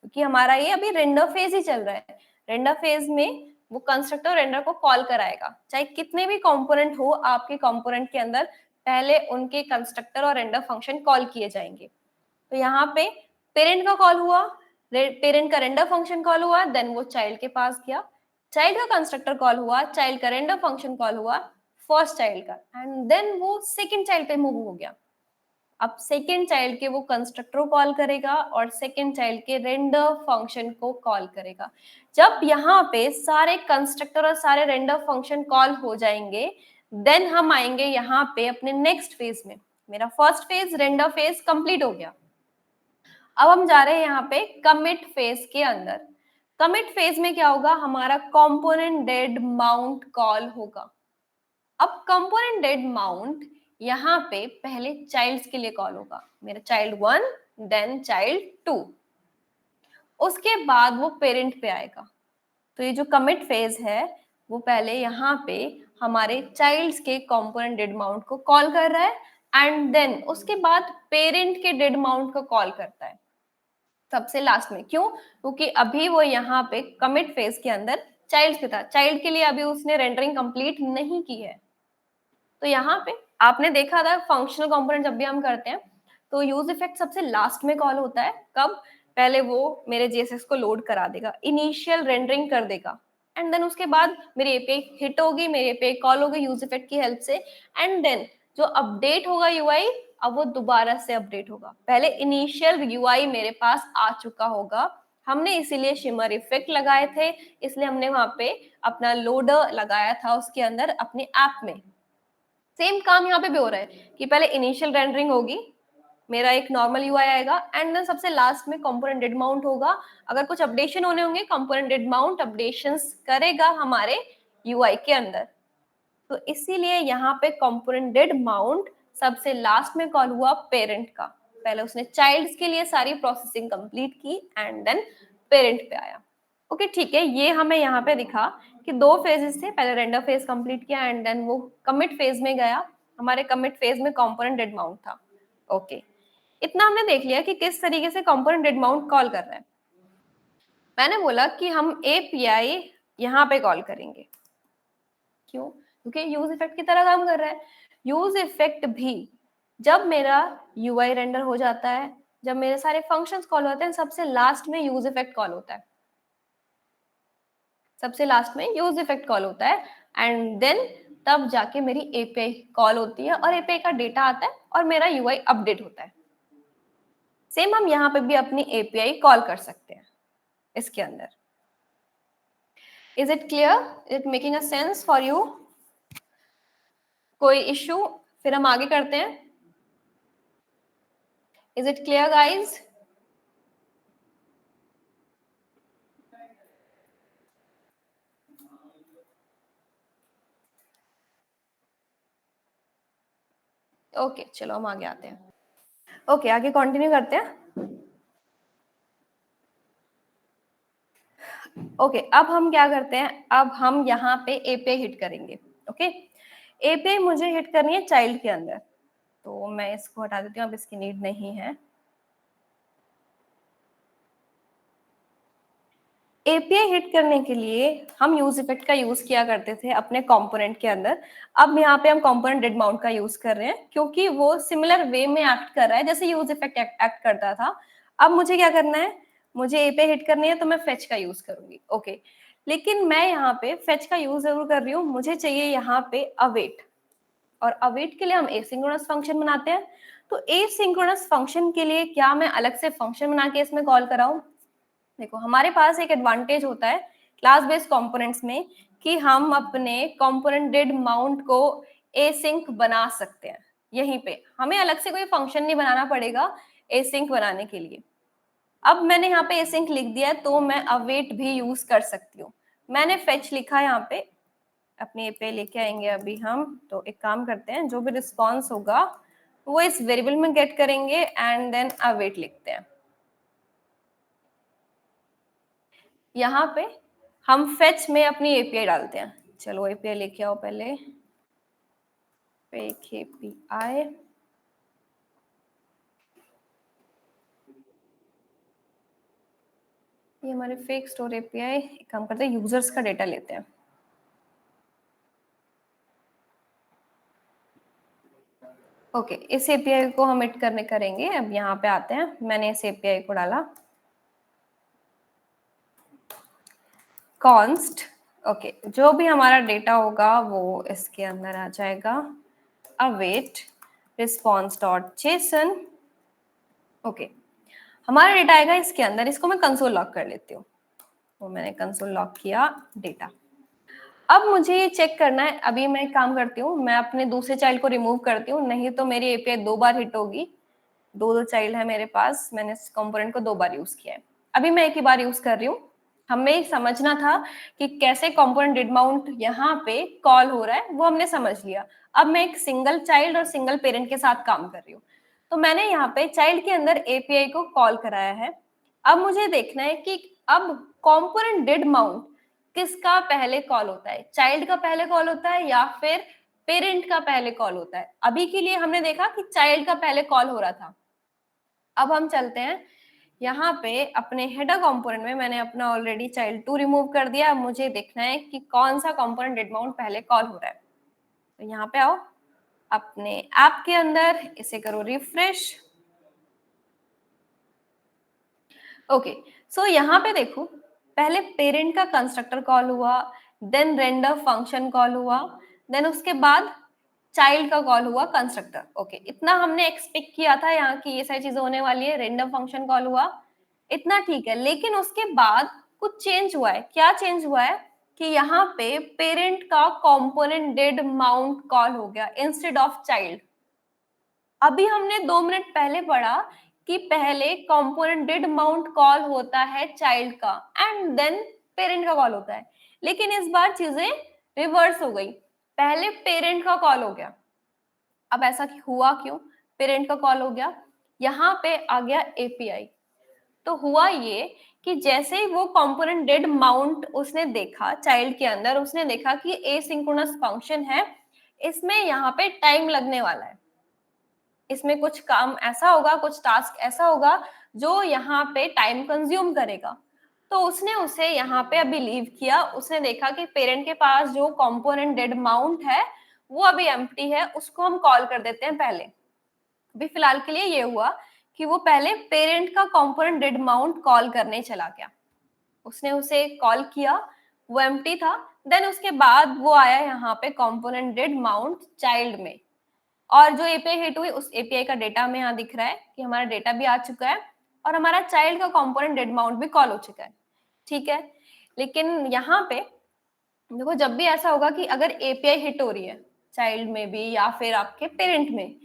क्योंकि हमारा ये अभी रेंडर फेज ही चल रहा है। रेंडर फेज में वो कंस्ट्रक्टर रेंडर को कॉल कराएगा, चाहे कितने भी कंपोनेंट हो आपके कंपोनेंट के अंदर, पहले उनके कंस्ट्रक्टर और रेंडर फंक्शन कॉल किए जाएंगे। तो यहाँ पे पेरेंट का कॉल हुआ, पेरेंट का रेंडर फंक्शन कॉल हुआ, देन वो चाइल्ड के पास गया, चाइल्ड का कंस्ट्रक्टर कॉल हुआ, चाइल्ड का रेंडर फंक्शन कॉल हुआ फर्स्ट चाइल्ड का, एंड देन वो सेकंड चाइल्ड पे मूव हो गया। अब सेकेंड चाइल्ड के वो कंस्ट्रक्टर को कॉल करेगा और सेकेंड चाइल्ड के रेंडर फंक्शन को कॉल करेगा। जब यहाँ पे सारे कंस्ट्रक्टर और सारे रेंडर फंक्शन कॉल हो जाएंगे, देन हम आएंगे यहाँ पे अपने नेक्स्ट फेज में। मेरा first phase render phase complete हो गया। अब हम जा रहे हैं यहाँ पे कमिट फेज के अंदर। कमिट फेज में क्या होगा, हमारा कंपोनेंट डेड माउंट कॉल होगा। अब कंपोनेंट डेड माउंट यहाँ पे पहले चाइल्ड्स के लिए कॉल होगा, मेरा चाइल्ड 1 देन चाइल्ड 2, उसके बाद वो पेरेंट पे आएगा। तो ये जो कमिट फेज है वो पहले यहाँ पे हमारे चाइल्ड्स के कंपोनेंट डेड माउंट को कॉल कर रहा है एंड देन उसके बाद पेरेंट के डेड माउंट को कॉल करता है सबसे लास्ट में। क्यों? क्योंकि अभी वो यहाँ पे कमिट फेज के अंदर चाइल्ड पे था, चाइल्ड के लिए अभी उसने रेंडरिंग कंप्लीट नहीं की है। तो यहाँ पे आपने देखा था फंक्शनल कंपोनेंट जब भी हम करते हैं तो यूज इफेक्ट सबसे लास्ट में कॉल होता है। कब? पहले वो मेरे जीएसएक्स को लोड करा देगा, इनिशियल रेंडरिंग कर देगा एंड देन उसके बाद मेरी एपीआई हिट होगी, मेरी एपीआई कॉल होगी यूज इफेक्ट की हेल्प से एंड देन जो अपडेट होगा यूआई, अब वो दोबारा से अपडेट होगा। पहले इनिशियल यूआई मेरे पास आ चुका होगा, हमने इसीलिए शिमर इफेक्ट लगाए थे, इसलिए हमने वहां पे अपना लोडर लगाया था उसके अंदर अपने ऐप में। सेम काम यहाँ पे भी हो रहा है कि पहले इनिशियल रेंडरिंग होगी, मेरा एक नॉर्मल यूआई आएगा एंड देन सबसे लास्ट में कंपोनेंट डेड माउंट होगा। अगर कुछ अपडेशन होने होंगे कंपोनेंट डेड माउंट अपडेशंस करेगा हमारे यूआई के अंदर। तो इसीलिए यहाँ पे कंपोनेंट डेड माउंट सबसे लास्ट में कॉल हुआ पेरेंट का। पहले उसने चाइल्ड्स के लिए सारी प्रोसेसिंग कंप्लीट की एंड देन पेरेंट पे आया। ओके ठीक है, ये हमें यहाँ पे दिखा कि दो फेजेस थे, पहले रेंडर फेज कंप्लीट किया एंड देन वो कमिट फेज में गया। हमारे कमिट फेज में कंपोनेंट डेड माउंट था। ओके इतना हमने देख लिया कि किस तरीके से कंपोनेंट डेड माउंट कॉल कर रहा है। मैंने बोला कि हम एपीआई यहाँ पे कॉल करेंगे। क्यों? क्योंकि यूज इफेक्ट की तरह काम कर रहा है। यूज इफेक्ट भी जब मेरा यूआई रेंडर हो जाता है, जब मेरे सारे फंक्शंस कॉल होते हैं, सबसे लास्ट में यूज इफेक्ट कॉल होता है, सबसे लास्ट में यूज इफेक्ट कॉल होता है एंड देन तब जाके मेरी एपीआई कॉल होती है और एपीआई का डेटा आता है और मेरा यूआई अपडेट होता है। सेम हम यहाँ पे भी अपनी एपीआई कॉल कर सकते हैं इसके अंदर। Is it clear? Is it making a sense for you? कोई इश्यू? फिर हम आगे करते हैं। Is it clear guys? Okay चलो हम आगे आते हैं। ओके आगे कंटिन्यू करते हैं। ओके अब हम क्या करते हैं, अब हम यहाँ पे एपीआई हिट करेंगे। ओके एपीआई मुझे हिट करनी है चाइल्ड के अंदर, तो मैं इसको हटा देती हूँ, अब इसकी नीड नहीं है। एपीआई हिट करने के लिए हम यूज इफेक्ट का यूज किया करते थे अपने कंपोनेंट के अंदर। अब यहाँ पे हम कंपोनेंट डेड माउंट का यूज कर रहे हैं क्योंकि वो सिमिलर वे में एक्ट कर रहा है जैसे यूज इफेक्ट एक्ट करता था। अब मुझे क्या करना है, मुझे एपीआई हिट करनी है तो मैं फेच का यूज करूंगी। ओके लेकिन मैं यहाँ पे फेच का यूज जरूर कर रही हूँ, मुझे चाहिए यहाँ पे अवेट, और अवेट के लिए हम एसिंक्रोनस फंक्शन बनाते हैं। तो एसिंक्रोनस फंक्शन के लिए क्या मैं अलग से फंक्शन बना के इसमें कॉल कराऊं? देखो, हमारे पास एक एडवांटेज होता है क्लास बेस्ड कंपोनेंट्स में कि हम अपने कंपोनेंट डेड माउंट को एसिंक बना सकते हैं। यहीं पे हमें अलग से कोई फंक्शन नहीं बनाना पड़ेगा एसिंक बनाने के लिए। अब मैंने यहाँ पे एसिंक लिख दिया है, तो मैं अवेट भी यूज कर सकती हूँ। मैंने फेच लिखा है यहाँ पे, अपनी एपीआई लेके आएंगे अभी हम। तो एक काम करते हैं, जो भी रिस्पॉन्स होगा वो इस वेरिएबल में गेट करेंगे एंड देन अवेट लिखते हैं। यहाँ पे हम फेच में अपनी एपीआई डालते हैं। चलो एपीआई लेके आओ पहले, फेक एपीआई। ये हमारे फेक स्टोर एपीआई। एक काम करते हैं, यूजर्स का डेटा लेते हैं। ओके, इस एपीआई को हम एड करने करेंगे। अब यहाँ पे आते हैं, मैंने इस एपीआई को डाला कॉन्स्ट। ओके, जो भी हमारा डेटा होगा वो इसके अंदर आ जाएगा, await response dot JSON. Okay, हमारा डेटा आएगा इसके अंदर। इसको मैं कंसोल लॉग कर लेती हूँ। तो मैंने कंसोल लॉग किया डेटा। अब मुझे ये चेक करना है, अभी मैं एक काम करती हूँ, मैं अपने दूसरे चाइल्ड को रिमूव करती हूँ, नहीं तो मेरी एपीआई 2 बार हिट होगी। दो चाइल्ड है मेरे पास, मैंने इस कंपोनेंट को 2 बार यूज किया है। अभी मैं एक ही बार यूज कर रही हूँ। हमें समझना था कि कैसे कंपोनेंट डिड माउंट यहाँ पे कॉल हो रहा है, वो हमने समझ लिया। अब मैं एक सिंगल चाइल्ड और सिंगल पेरेंट के साथ काम कर रही हूँ। तो मैंने यहाँ पे चाइल्ड के अंदर एपीआई को कॉल कराया है। अब मुझे देखना है कि अब कंपोनेंट डिड माउंट किसका पहले कॉल होता है, चाइल्ड का पहले कॉल होता है या फिर पेरेंट का पहले कॉल होता है। अभी के लिए हमने देखा कि चाइल्ड का पहले कॉल हो रहा था। अब हम चलते हैं यहाँ पे अपने हेडर कंपोनेंट में। मैंने अपना ऑलरेडी चाइल्ड 2 रिमूव कर दिया। अब मुझे देखना है कि कौन सा कंपोनेंट डिड माउंट पहले कॉल हो रहा है। तो यहाँ पे आओ, अपने ऐप के अंदर इसे करो रिफ्रेश। ओके, सो यहाँ पे देखो, पहले पेरेंट का कंस्ट्रक्टर कॉल हुआ, देन रेंडर फंक्शन कॉल हुआ, देन उसके बाद चाइल्ड का कॉल हुआ कंस्ट्रक्टर। ओके, इतना हमने एक्सपेक्ट किया था यहाँ की ये सारी चीजें होने वाली है। रेंडम फंक्शन कॉल हुआ, इतना ठीक है। लेकिन उसके बाद कुछ चेंज हुआ है। क्या चेंज हुआ है कि यहाँ पे पेरेंट का कंपोनेंट डेड माउंट कॉल हो गया इंस्टेड ऑफ चाइल्ड। अभी हमने 2 मिनट पहले पढ़ा कि पहले कंपोनेंट डिड माउंट कॉल होता है चाइल्ड का एंड देन पेरेंट का कॉल होता है। लेकिन इस बार चीजें रिवर्स हो गई, पहले पेरेंट का कॉल हो गया। अब ऐसा हुआ क्यों? पेरेंट का कॉल हो गया, यहाँ पे आ गया एपीआई। तो हुआ ये कि जैसे ही वो कंपोनेंट डेड माउंट उसने देखा चाइल्ड के अंदर, उसने देखा कि एसिंक्रोनस फंक्शन है, इसमें यहाँ पे टाइम लगने वाला है, इसमें कुछ काम ऐसा होगा, कुछ टास्क ऐसा होगा जो यहाँ पे टाइम कंज्यूम करेगा। तो उसने उसे यहाँ पे अभी लीव किया। उसने देखा कि पेरेंट के पास जो कंपोनेंट डेड माउंट है वो अभी एम्प्टी है, उसको हम कॉल कर देते हैं पहले। अभी फिलहाल के लिए ये हुआ कि वो पहले पेरेंट का कंपोनेंट डेड माउंट कॉल करने चला गया। उसने उसे कॉल किया, वो एम्प्टी था। देन उसके बाद वो आया यहाँ पे कंपोनेंट डेड माउंट चाइल्ड में, और जो एपीआई हिट हुई उस एपीआई का डेटा हमें यहाँ दिख रहा है कि हमारा डेटा भी आ चुका है और हमारा चाइल्ड का कंपोनेंट डेड माउंट भी कॉल हो चुका है। ठीक है, लेकिन यहाँ पे देखो, जब भी ऐसा होगा कि अगर एपीआई हिट हो रही है चाइल्ड में भी या फिर आपके पेरेंट में,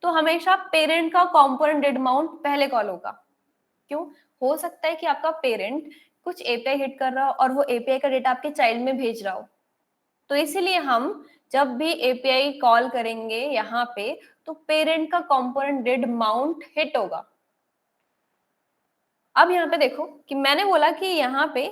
तो हमेशा पेरेंट का कंपोनेंट डेड माउंट पहले कॉल होगा। क्यों? हो सकता है कि आपका पेरेंट कुछ एपीआई हिट कर रहा हो और वो एपीआई का डेटा आपके चाइल्ड में भेज रहा हो। तो इसीलिए हम जब भी एपीआई कॉल करेंगे यहाँ पे, तो पेरेंट का कंपोनेंट डेड माउंट हिट होगा। अब यहाँ पे देखो कि मैंने बोला कि यहाँ पे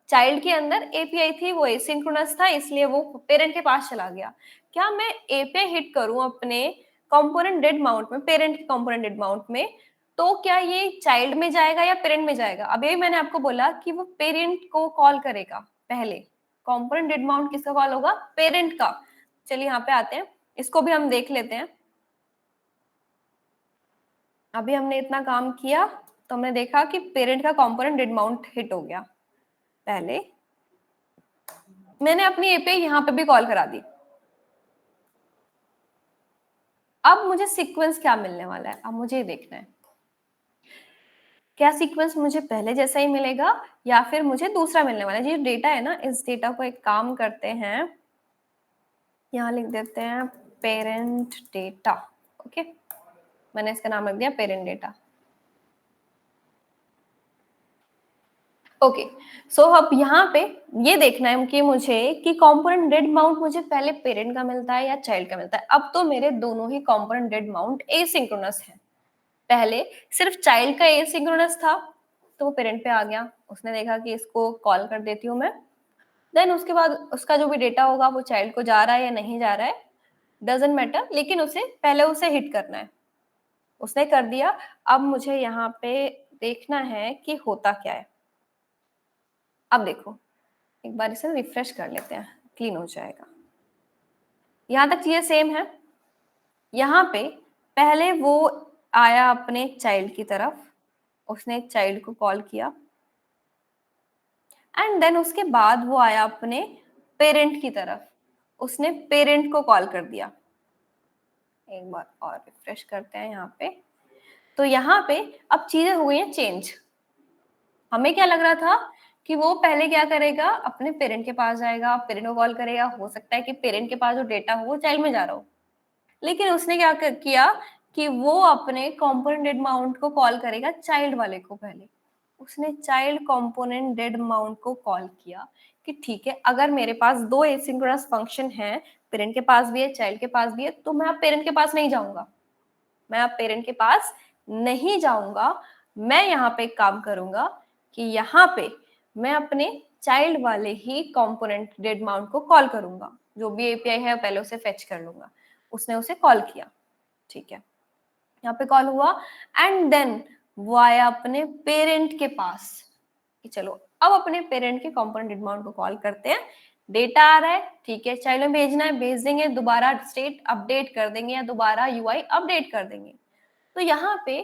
चाइल्ड के अंदर एपीआई थी, वो एसिंक्रोनस था, इसलिए वो पेरेंट के पास चला गया। क्या मैं एपीआई हिट करूं अपने कंपोनेंट डेड माउंट में, पेरेंट के कंपोनेंट डेड माउंट में, तो क्या ये चाइल्ड में जाएगा या पेरेंट में जाएगा? अब यही मैंने आपको बोला कि वो पेरेंट को कॉल करेगा पहले। कंपोनेंट डेड माउंट किसका कॉल होगा? पेरेंट का। चलिए यहाँ पे आते हैं, इसको भी हम देख लेते हैं। अभी हमने इतना काम किया तो हमने देखा कि पेरेंट का कंपोनेंट डेड माउंट हिट हो गया पहले। मैंने अपनी एपीआई यहाँ पे भी कॉल करा दी। अब मुझे सीक्वेंस क्या मिलने वाला है, अब मुझे ये देखना है क्या सीक्वेंस मुझे पहले जैसा ही मिलेगा या फिर मुझे दूसरा मिलने वाला है। ये डेटा है ना, इस डेटा को एक काम करते हैं, यहाँ लिख देते हैं पेरेंट डेटा। ओके, मैंने इसका नाम रख दिया पेरेंट डेटा। ओके, सो अब यहाँ पे ये देखना है कि मुझे कि कंपोनेंट डेड माउंट मुझे पहले पेरेंट का मिलता है या चाइल्ड का मिलता है। अब तो मेरे दोनों ही कंपोनेंट डेड माउंट एसिंक्रोनस है। पहले सिर्फ चाइल्ड का एसिंक्रोनस था, तो वो पेरेंट पे आ गया, उसने देखा कि इसको कॉल कर देती हूँ मैं, देन उसके बाद उसका जो भी डेटा होगा वो चाइल्ड को जा रहा है या नहीं जा रहा है डजंट मैटर, लेकिन उसे पहले उसे हिट करना है। उसने कर दिया। अब मुझे यहाँ पे देखना है कि होता क्या है। अब देखो, एक बार इसे रिफ्रेश कर लेते हैं, क्लीन हो जाएगा। यहाँ तक चीजें सेम है। यहाँ पे पहले वो आया अपने चाइल्ड की तरफ, उसने चाइल्ड को कॉल किया, एंड देन उसके बाद वो आया अपने पेरेंट की तरफ, उसने पेरेंट को कॉल कर दिया। एक बार और रिफ्रेश करते हैं यहाँ पे, तो यहाँ पे अब चीजें हो गई हैं चेंज। हमें क्या लग रहा था कि वो पहले क्या करेगा, अपने पेरेंट के पास जाएगा, पेरेंट को कॉल करेगा, हो सकता है कि पेरेंट के पास जो डेटा हो वो चाइल्ड में जा रहा हो, लेकिन उसने क्या किया कि वो अपने कंपोनेंट डेड माउंट को कॉल करेगा चाइल्ड वाले को पहले। उसने चाइल्ड कंपोनेंट डेड माउंट को कॉल किया कि ठीक है, अगर मेरे पास दो एसिंक्रोनस फंक्शन है, पेरेंट के पास भी है चाइल्ड के पास भी है, तो मैं अब पेरेंट के पास नहीं जाऊंगा, मैं अब पेरेंट के पास नहीं जाऊंगा। मैं यहाँ पे एक काम करूंगा कि यहाँ पे मैं अपने चाइल्ड वाले ही कंपोनेंट डेड माउंट को कॉल करूंगा, जो भी एपीआई है पहले उसे फेच कर लूंगा। उसने उसे कॉल किया, ठीक है, यहाँ पे कॉल हुआ, एंड देन वो आया अपने पेरेंट के पास कि चलो अब अपने पेरेंट के कंपोनेंट डेड माउंट को कॉल करते हैं। डेटा आ रहा है, ठीक है, चाइल्ड में भेजना है, भेज देंगे, दोबारा स्टेट अपडेट कर देंगे या दोबारा यूआई अपडेट कर देंगे। तो यहाँ पे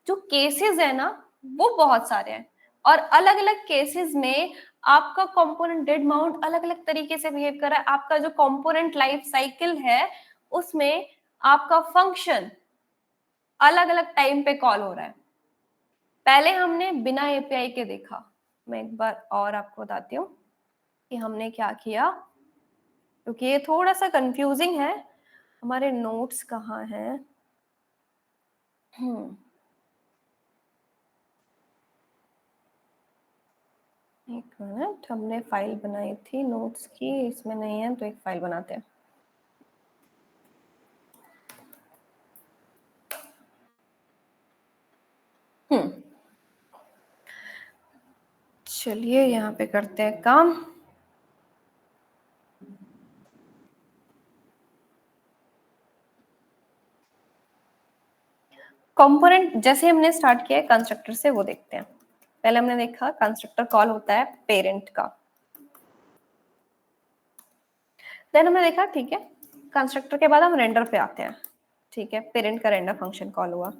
जो केसेस है ना वो बहुत सारे हैं, और अलग अलग केसेस में आपका कंपोनेंट डेड माउंट अलग अलग तरीके से बिहेव कर रहा है। आपका जो कंपोनेंट लाइफ साइकिल है उसमें आपका फंक्शन अलग अलग टाइम पे कॉल हो रहा है। पहले हमने बिना एपीआई के देखा, मैं एक बार और आपको बताती हूँ कि हमने क्या किया, क्योंकि ये थोड़ा सा कंफ्यूजिंग है। हमारे नोट्स कहाँ हैं? एक मिनट, हमने फाइल बनाई थी नोट्स की, इसमें नहीं है तो एक फाइल बनाते हैं। चलिए यहाँ पे करते हैं काम। कंपोनेंट जैसे हमने स्टार्ट किया है कंस्ट्रक्टर से, वो देखते हैं। पहले हमने देखा कंस्ट्रक्टर कॉल होता है पेरेंट का, देन हमने देखा ठीक है कंस्ट्रक्टर के बाद हम रेंडर पे आते हैं, ठीक है, पेरेंट का रेंडर फंक्शन कॉल हुआ।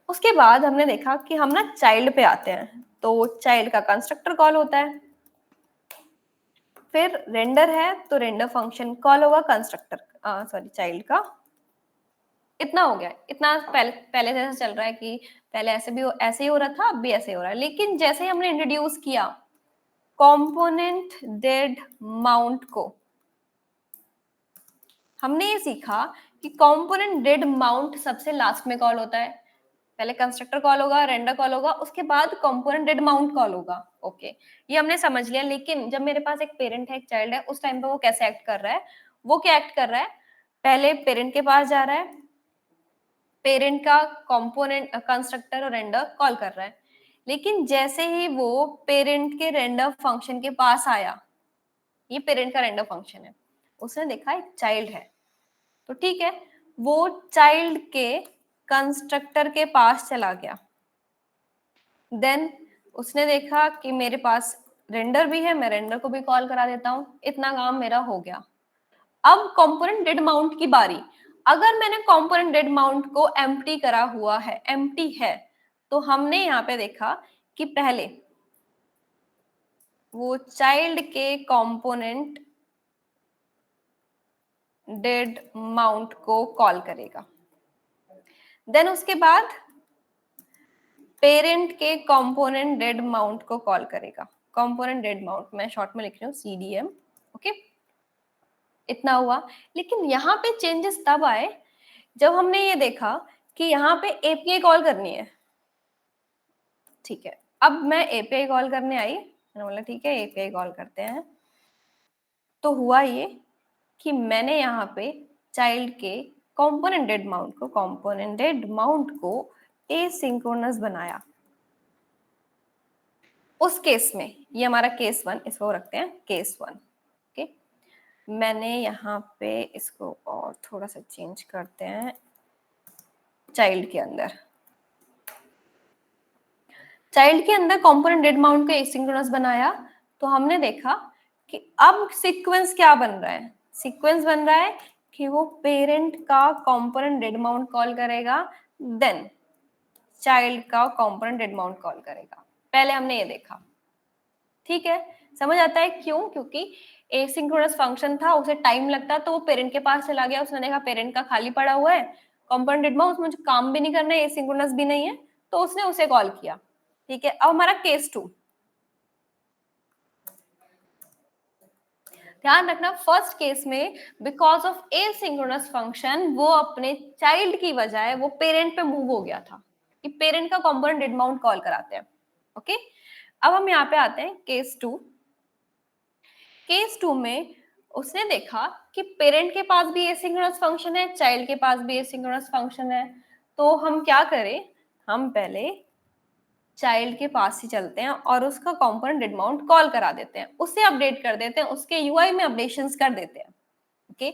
उसके बाद हमने देखा कि हम ना चाइल्ड पे आते हैं, तो चाइल्ड का कंस्ट्रक्टर कॉल होता है, फिर रेंडर है तो रेंडर फंक्शन कॉल होगा कंस्ट्रक्टर सॉरी चाइल्ड का। इतना हो गया, इतना पहले पहले जैसे चल रहा है कि पहले ऐसे ही हो रहा था, अब भी ऐसे ही हो रहा है। लेकिन जैसे ही हमने इंट्रोड्यूस किया कंपोनेंट डेड माउंट को, हमने ये सीखा कि कंपोनेंट डेड माउंट सबसे लास्ट में कॉल होता है। पहले कंस्ट्रक्टर कॉल होगा, रेंडर कॉल होगा, उसके बाद कंपोनेंट डेड माउंट कॉल होगा। ओके, ये हमने समझ लिया। लेकिन जब मेरे पास एक पेरेंट है एक चाइल्ड है, उस टाइम पे वो कैसे एक्ट कर रहा है? वो क्या एक्ट कर रहा है, पहले पेरेंट के पास जा रहा है, पेरेंट का कंपोनेंट कंस्ट्रक्टर और रेंडर कॉल कर रहा है। लेकिन जैसे ही वो पेरेंट के रेंडर फंक्शन के पास आया, ये पेरेंट का रेंडर फंक्शन है, उसने देखा एक चाइल्ड है, तो ठीक है, वो चाइल्ड के कंस्ट्रक्टर के पास चला गया। देन उसने देखा कि मेरे पास रेंडर भी है, मैं रेंडर को भी कॉल करा देता हूं, इतना काम मेरा हो गया। अब कंपोनेंट डेड माउंट की बारी। अगर मैंने कंपोनेंट डेड माउंट को एम्प्टी करा हुआ है, एम्प्टी है, तो हमने यहाँ पे देखा कि पहले वो चाइल्ड के कंपोनेंट डिड माउंट को कॉल करेगा। देन उसके बाद पेरेंट के कंपोनेंट डिड माउंट को कॉल करेगा। कंपोनेंट डिड माउंट मैं शॉर्ट में लिख रही हूँ CDM। ओके, इतना हुआ। लेकिन यहाँ पे चेंजेस तब आए जब हमने ये देखा कि यहाँ पे API कॉल करनी है। ठीक है, अब मैं API कॉल करने आई, मैंने बोला ठीक है API कॉल करते हैं। तो हुआ ये कि मैंने यहाँ पे चाइल्ड के कंपोनेंटेड माउंट को एसिंक्रोनस बनाया। उस केस में ये हमारा केस 1, इसको रखते हैं केस 1। ओके, मैंने यहाँ पे इसको और थोड़ा सा चेंज करते हैं चाइल्ड के अंदर। चाइल्ड के अंदर कंपोनेंट डेड माउंट को एसिंक्रोनस बनाया तो हमने देखा कि अब सीक्वेंस क्या बन रहा है। सीक्वेंस बन रहा है कि वो पेरेंट का कंपोनेंट डेड माउंट कॉल करेगा, देन चाइल्ड का कंपोनेंट डेड माउंट कॉल करेगा। पहले हमने ये देखा। ठीक है, समझ आता है क्यों? क्योंकि एसिंक्रोनस फंक्शन था, उसे टाइम लगता, तो वो पेरेंट के पास चला गया, उसने देखा पेरेंट का खाली पड़ा हुआ है कंपोनेंट डेड माउंट, मुझे काम भी नहीं करना है, एसिंक्रोनस भी नहीं है, तो उसने उसे कॉल किया। ठीक है, अब हमारा केस 2। ध्यान रखना, फर्स्ट केस में बिकॉज ऑफ एसिंक्रोनस फंक्शन वो अपने चाइल्ड की बजाय वो पेरेंट पे मूव हो गया था कि पेरेंट का कंपोनेंट डेड माउंट कॉल कराते हैं। ओके, अब हम यहाँ पे आते हैं केस 2। केस 2 में उसने देखा कि पेरेंट के पास भी एसिंक्रोनस फंक्शन है, चाइल्ड के पास भी एसिंक्रोनस फंक्शन है, तो हम क्या करें, हम पहले चाइल्ड के पास ही चलते हैं और उसका कंपोनेंट डेड माउंट कॉल करा देते हैं, उसे अपडेट कर देते हैं, उसके यूआई में अपडेशंस कर देते हैं। ओके,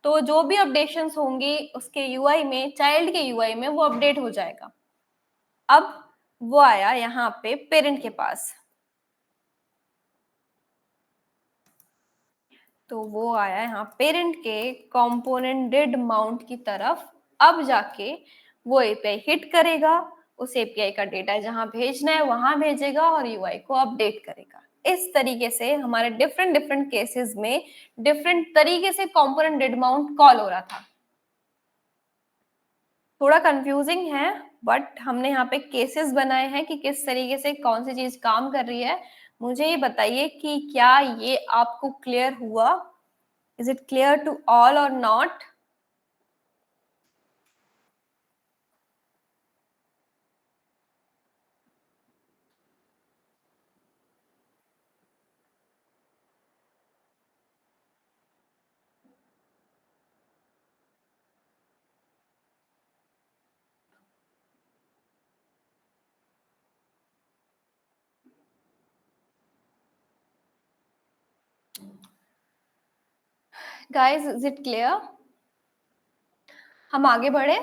तो जो भी अपडेशंस होंगी उसके यूआई में, चाइल्ड के यूआई में, वो अपडेट हो जाएगा। अब वो आया यहाँ पे पेरेंट के पास, तो वो आया यहाँ पेरेंट के कंपोनेंट डिड माउंट की तरफ। अब जाके वो एपीआई हिट करेगा, उस एपीआई का डेटा जहां भेजना है वहां भेजेगा और यूआई को अपडेट करेगा। इस तरीके से हमारे डिफरेंट डिफरेंट केसेस में डिफरेंट तरीके से कंपोनेंट डिड माउंट कॉल हो रहा था। थोड़ा कंफ्यूजिंग है, बट हमने यहाँ पे केसेस बनाए हैं कि किस तरीके से कौन सी चीज काम कर रही है। मुझे ये बताइए कि क्या ये आपको क्लियर हुआ? Is it clear to all or not? Guys, is it clear? हम आगे बढ़े।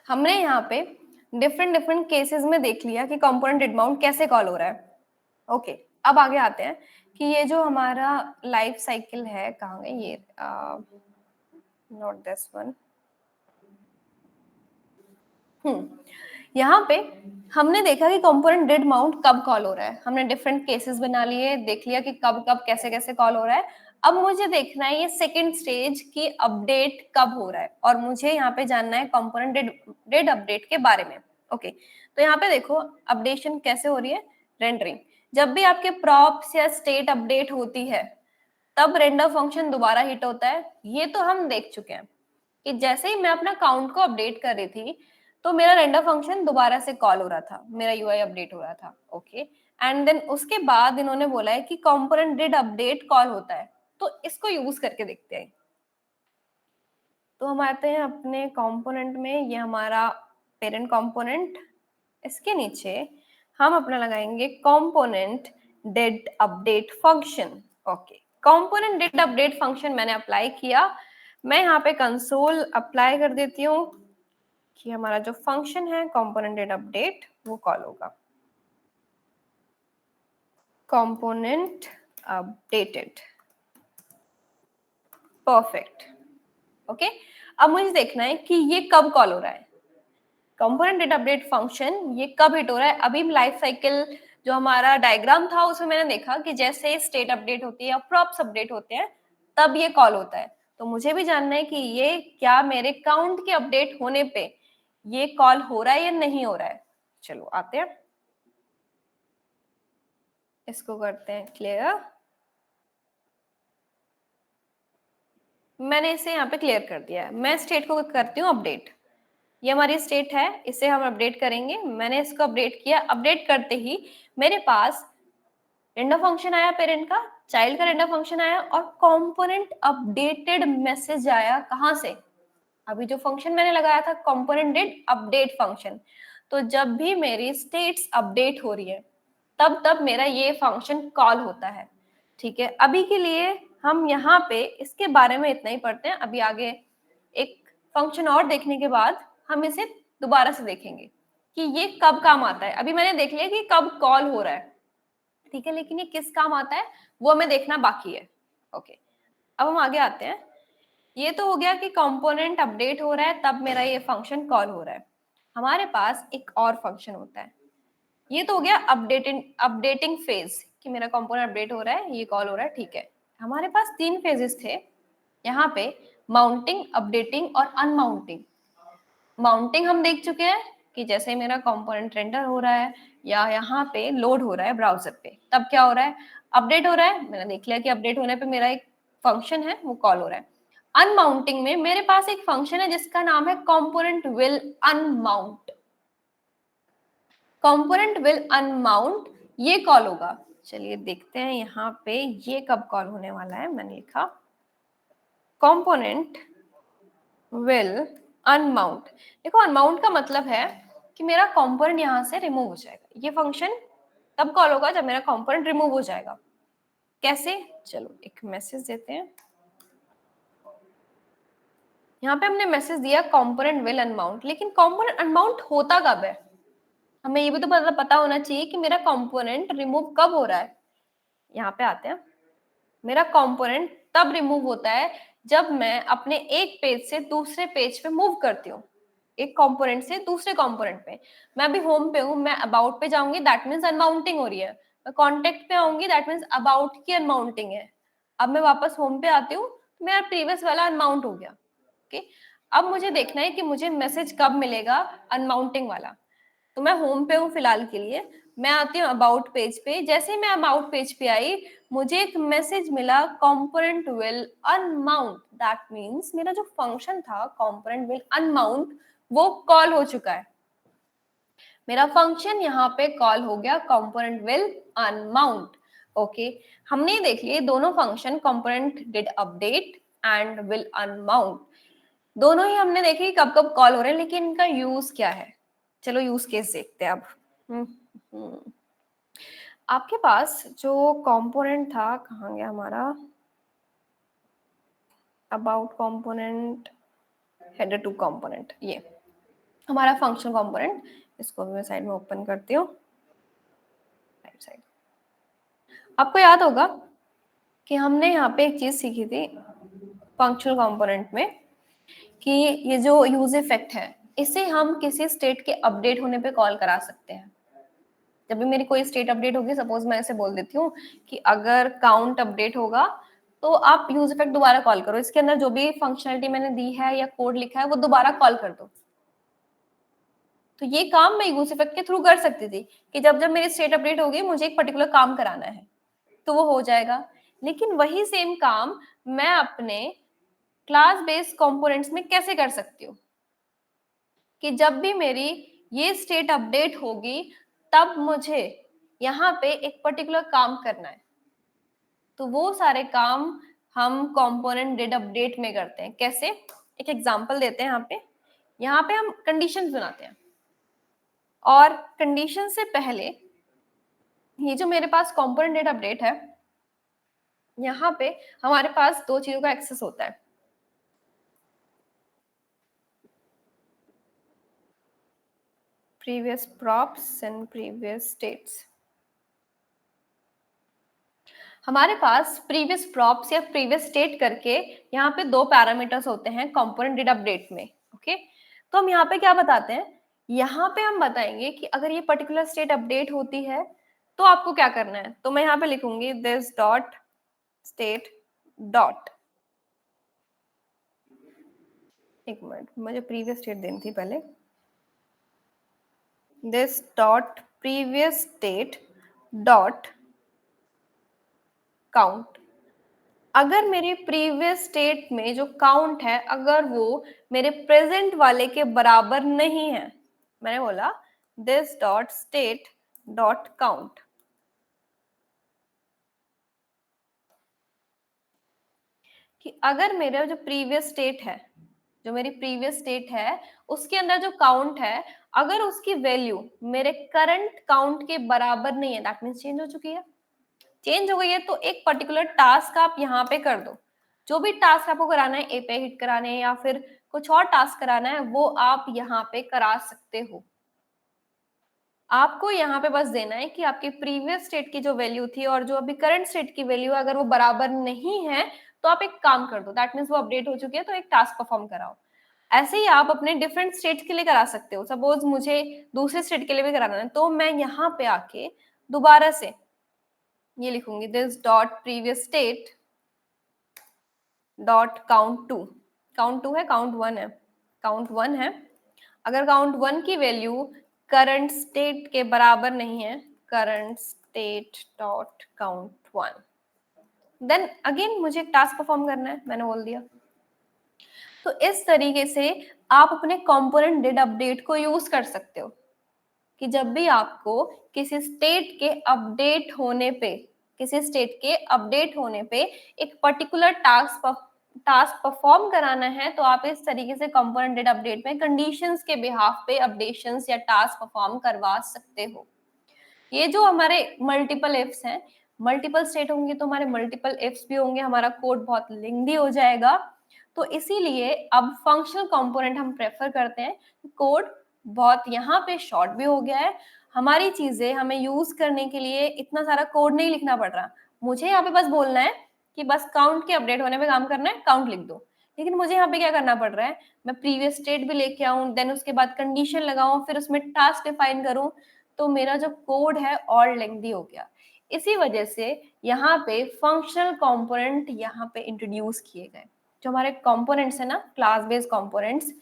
हमने यहाँ पे डिफरेंट डिफरेंट केसेस में देख लिया कि कंपोनेंट डिड माउंट कैसे कॉल हो रहा है। ओके, अब आगे आते हैं कि ये जो हमारा लाइफ साइकिल है, कहाँ गए ये, नॉट दिस वन। यहाँ पे हमने देखा कि कंपोनेंट डिड माउंट कब कॉल हो रहा है। हमने डिफरेंट केसेस बना लिए, देख लिया कि कब कब कैसे कैसे कॉल हो रहा है। अब मुझे देखना है ये सेकंड स्टेज की अपडेट कब हो रहा है, और मुझे यहाँ पे जानना है कंपोनेंट डिड अपडेट के बारे में। ओके, तो यहाँ पे देखो अपडेशन कैसे हो रही है, रेंडरिंग। जब भी आपके प्रॉप्स या स्टेट अपडेट होती है तब रेंडर फंक्शन दोबारा हिट होता है। ये तो हम देख चुके हैं कि जैसे ही मैं अपना काउंट को अपडेट कर रही थी तो मेरा रेंडर फंक्शन दोबारा से कॉल हो रहा था, मेरा यूआई अपडेट हो रहा था। ओके, एंड देन उसके बाद इन्होंने बोला है कि कंपोनेंट डिड अपडेट कॉल होता है, तो इसको यूज करके देखते हैं। तो हम आते हैं अपने कंपोनेंट में, ये हमारा पेरेंट कंपोनेंट, इसके नीचे हम अपना लगाएंगे component did update function. Okay, component did update function मैंने अप्लाई किया। मैं यहाँ पे कंसोल अप्लाई कर देती हूँ कि हमारा जो फंक्शन है कंपोनेंट डिड अपडेट वो कॉल होगा कंपोनेंट अपडेटेड। परफेक्ट। ओके, अब मुझे देखना है कि ये कब कॉल हो रहा है। कंपोनेंट डेटा अपडेट फंक्शन ये कब हिट हो रहा है। अभी लाइफ साइकिल जो हमारा डायग्राम था उसमें मैंने देखा कि जैसे स्टेट अपडेट होती है या प्रॉप्स अपडेट होते हैं तब ये कॉल होता है। तो मुझे भी जानना है कि ये क्या मेरे काउंट के अपडेट होने पे ये कॉल हो रहा है या नहीं हो रहा है। चलो आते हैं, इसको करते हैं क्लियर। मैंने इसे यहाँ पे क्लियर कर दिया है। मैं स्टेट को करती हूँ अपडेट। ये हमारी स्टेट है, इसे हम अपडेट करेंगे। मैंने इसको अपडेट किया। अपडेट करते ही मेरे पास रेंडम फंक्शन आया पेरेंट का, चाइल्ड का रेंडम फंक्शन आया और कंपोनेंट अपडेटेड मैसेज आया। कहां से? अभी जो फंक्शन मैंने लगाया था कंपोनेंट डेट अपडेट फंक्शन। तो जब भी मेरी स्टेट्स अपडेट हो रही है तब तब मेरा ये फंक्शन कॉल होता है। ठीक है, अभी के लिए हम यहाँ पे इसके बारे में इतना ही पढ़ते हैं। अभी आगे एक फंक्शन और देखने के बाद हम इसे दोबारा से देखेंगे कि ये कब काम आता है। अभी मैंने देख लिया कि कब कॉल हो रहा है, ठीक है, लेकिन ये किस काम आता है वो हमें देखना बाकी है। ओके, अब हम आगे आते हैं। ये तो हो गया कि कंपोनेंट अपडेट हो रहा है तब मेरा ये फंक्शन कॉल हो रहा है। हमारे पास एक और फंक्शन होता है। ये तो हो गया अपडेटिंग फेज कि मेरा कंपोनेंट अपडेट हो रहा है, ये कॉल हो रहा है, ठीक है। हमारे पास 3 फेजेस थे यहाँ पे, माउंटिंग, अपडेटिंग और अनमाउंटिंग। माउंटिंग हम देख चुके हैं कि जैसे मेरा कंपोनेंट रेंडर हो रहा है या यहाँ पे लोड हो रहा है ब्राउजर पे तब क्या हो रहा है, अपडेट हो रहा है। मैंने देख लिया कि अपडेट होने पे मेरा एक फंक्शन है वो कॉल हो रहा है। अनमाउंटिंग में मेरे पास एक फंक्शन है जिसका नाम है component will unmount. Component will unmount ये कॉल होगा। चलिए देखते हैं यहाँ पे ये कब कॉल होने वाला है। मैंने लिखा कंपोनेंट विल अनमाउंट। देखो अनमाउंट का मतलब है कि मेरा कंपोनेंट यहां से रिमूव हो जाएगा। ये फंक्शन तब कॉल होगा जब मेरा कंपोनेंट रिमूव हो जाएगा। कैसे? चलो एक मैसेज देते हैं। यहाँ पे हमने मैसेज दिया कंपोनेंट विल अनमाउंट, लेकिन कंपोनेंट अनमाउंट होता कब है? हमें ये भी तो पता होना चाहिए कि मेरा कंपोनेंट रिमूव कब हो रहा है। यहाँ पे आते हैं। मेरा कंपोनेंट तब रिमूव होता है जब मैं अपने एक पेज से दूसरे पेज पे मूव करती हूँ। एक कंपोनेंट से दूसरे कंपोनेंट पे। मैं अभी होम पे हूँ, मैं अबाउट पे जाऊंगी, दैट मीन्स अनमाउंटिंग हो रही है। मैं कॉन्टेक्ट पे आऊंगी, दैट मीन्स अबाउट की अनमाउंटिंग है। अब मैं वापस होम पे आती हूँ तो मेरा प्रीवियस वाला अनमाउंट हो गया। ओके, अब मुझे देखना है कि मुझे मैसेज कब मिलेगा अनमाउंटिंग वाला। तो मैं होम पे हूँ फिलहाल के लिए। मैं आती हूँ अबाउट पेज पे। जैसे ही मैं अबाउट पेज पे आई मुझे एक मैसेज मिला component will unmount. That means मेरा जो फंक्शन था कंपोनेंट विल अनमाउंट वो कॉल हो चुका है। मेरा फंक्शन यहाँ पे कॉल हो गया कंपोनेंट विल अनमाउंट। ओके, हमने देख लिए दोनों function component did update and will unmount. दोनों ही हमने देखे कब कब कॉल हो रहे हैं, लेकिन इनका यूज क्या है। चलो यूज केस देखते हैं अब। हम्म, आपके पास जो कंपोनेंट था कहाँ गया हमारा, about component, header two component, ये हमारा फंक्शन कंपोनेंट। इसको भी मैं साइड में ओपन करती हूँ। साइड आपको याद होगा कि हमने यहाँ पे एक चीज सीखी थी फंक्शनल कंपोनेंट में कि ये जो यूज इफेक्ट है इसे हम किसी स्टेट के अपडेट होने पे कॉल करा सकते हैं। जब भी मेरी कोई स्टेट अपडेट होगी, सपोज मैं ऐसे बोल देती हूँ कि अगर काउंट अपडेट होगा तो आप यूज इफेक्ट दोबारा कॉल करो, इसके अंदर जो भी फंक्शनलिटी मैंने दी है या कोड लिखा है वो दोबारा कॉल कर दो। तो ये काम मैं यूज इफेक्ट के थ्रू कर सकती थी कि जब जब मेरी स्टेट अपडेट होगी मुझे एक पर्टिकुलर काम कराना है तो वो हो जाएगा। लेकिन वही सेम काम मैं अपने क्लास बेस्ड कंपोनेंट्स में कैसे कर सकती हूँ कि जब भी मेरी ये स्टेट अपडेट होगी तब मुझे यहाँ पे एक पर्टिकुलर काम करना है। तो वो सारे काम हम कंपोनेंट डिड अपडेट में करते हैं। कैसे? एक एग्जांपल देते हैं। यहाँ पे हम कंडीशंस बनाते हैं और कंडीशन से पहले ये जो मेरे पास कंपोनेंट डिड अपडेट है यहाँ पे हमारे पास दो चीजों का एक्सेस होता है। previous props and previous states। हमारे पास प्रीवियस प्रॉप्स या प्रीवियस स्टेट करके यहाँ पे दो पैरामीटर्स होते हैं कंपोनेंट डिड अपडेट में। ओके, तो हम यहाँ पे क्या बताते हैं, यहाँ पे हम बताएंगे कि अगर ये पर्टिकुलर स्टेट अपडेट होती है तो आपको क्या करना है। तो मैं यहाँ पे लिखूंगी दिस डॉट स्टेट डॉट, एक मिनट मुझे प्रीवियस स्टेट देनी थी पहले, this dot previous state dot count. अगर मेरे प्रीवियस स्टेट में जो काउंट है अगर वो मेरे प्रेजेंट वाले के बराबर नहीं है, मैंने बोला this dot state dot count, कि अगर मेरा जो प्रीवियस स्टेट है, जो मेरी प्रीवियस स्टेट है उसके अंदर जो काउंट है, अगर उसकी वैल्यू मेरे करंट काउंट के बराबर नहीं है, दैट मीन्स चेंज हो चुकी है, चेंज हो गई है, तो एक पर्टिकुलर टास्क आप यहाँ पे कर दो। जो भी टास्क आपको कराना है, एपीआई हिट कराने हैं या फिर कुछ और टास्क कराना है, वो आप यहाँ पे करा सकते हो। आपको यहाँ पे बस देना है कि आपकी प्रीवियस स्टेट की जो वैल्यू थी और जो अभी करंट स्टेट की वैल्यू है, अगर वो बराबर नहीं है तो आप एक काम कर दो, दैट मीन्स वो अपडेट हो चुकी है, तो एक टास्क परफॉर्म कराओ। ऐसे ही आप अपने डिफरेंट स्टेट के लिए करा सकते हो। सपोज मुझे दूसरे स्टेट के लिए भी कराना है, तो मैं यहाँ पे आके दोबारा से ये लिखूंगी this dot previous state dot count two, count two है काउंट वन है, काउंट वन है, अगर काउंट वन की वैल्यू करंट स्टेट के बराबर नहीं है, current state dot count one, then again मुझे एक टास्क परफॉर्म करना है, मैंने बोल दिया। तो इस तरीके से आप अपने कंपोनेंट डिड अपडेट को यूज कर सकते हो कि जब भी आपको किसी स्टेट के अपडेट होने पे, किसी स्टेट के अपडेट होने पे एक पर्टिकुलर टास्क परफॉर्म कराना है, तो आप इस तरीके से कंपोनेंट डिड अपडेट में कंडीशंस के बिहाफ पे अपडेशंस या टास्क परफॉर्म करवा सकते हो। ये जो हमारे मल्टीपल इफ्स हैं, मल्टीपल स्टेट होंगे तो हमारे मल्टीपल इफ्स भी होंगे, हमारा कोड बहुत लेंथी हो जाएगा। तो इसीलिए अब फंक्शनल कंपोनेंट हम प्रेफर करते हैं। कोड बहुत यहाँ पे शॉर्ट भी हो गया है, हमारी चीजें हमें यूज करने के लिए इतना सारा कोड नहीं लिखना पड़ रहा। मुझे यहाँ पे बस बोलना है कि बस काउंट के अपडेट होने पे काम करना है, काउंट लिख दो। लेकिन मुझे यहाँ पे क्या करना पड़ रहा है, मैं प्रीवियस स्टेट भी लेके आऊं, देन उसके बाद कंडीशन लगाऊं, फिर उसमें टास्क डिफाइन करूं, तो मेरा जो कोड है और लेंथी हो गया। इसी वजह से यहाँ पे फंक्शनल कंपोनेंट यहाँ पे इंट्रोड्यूस किए गए। जो हमारे कंपोनेंट्स है ना, क्लास बेस्ड कंपोनेंट्स,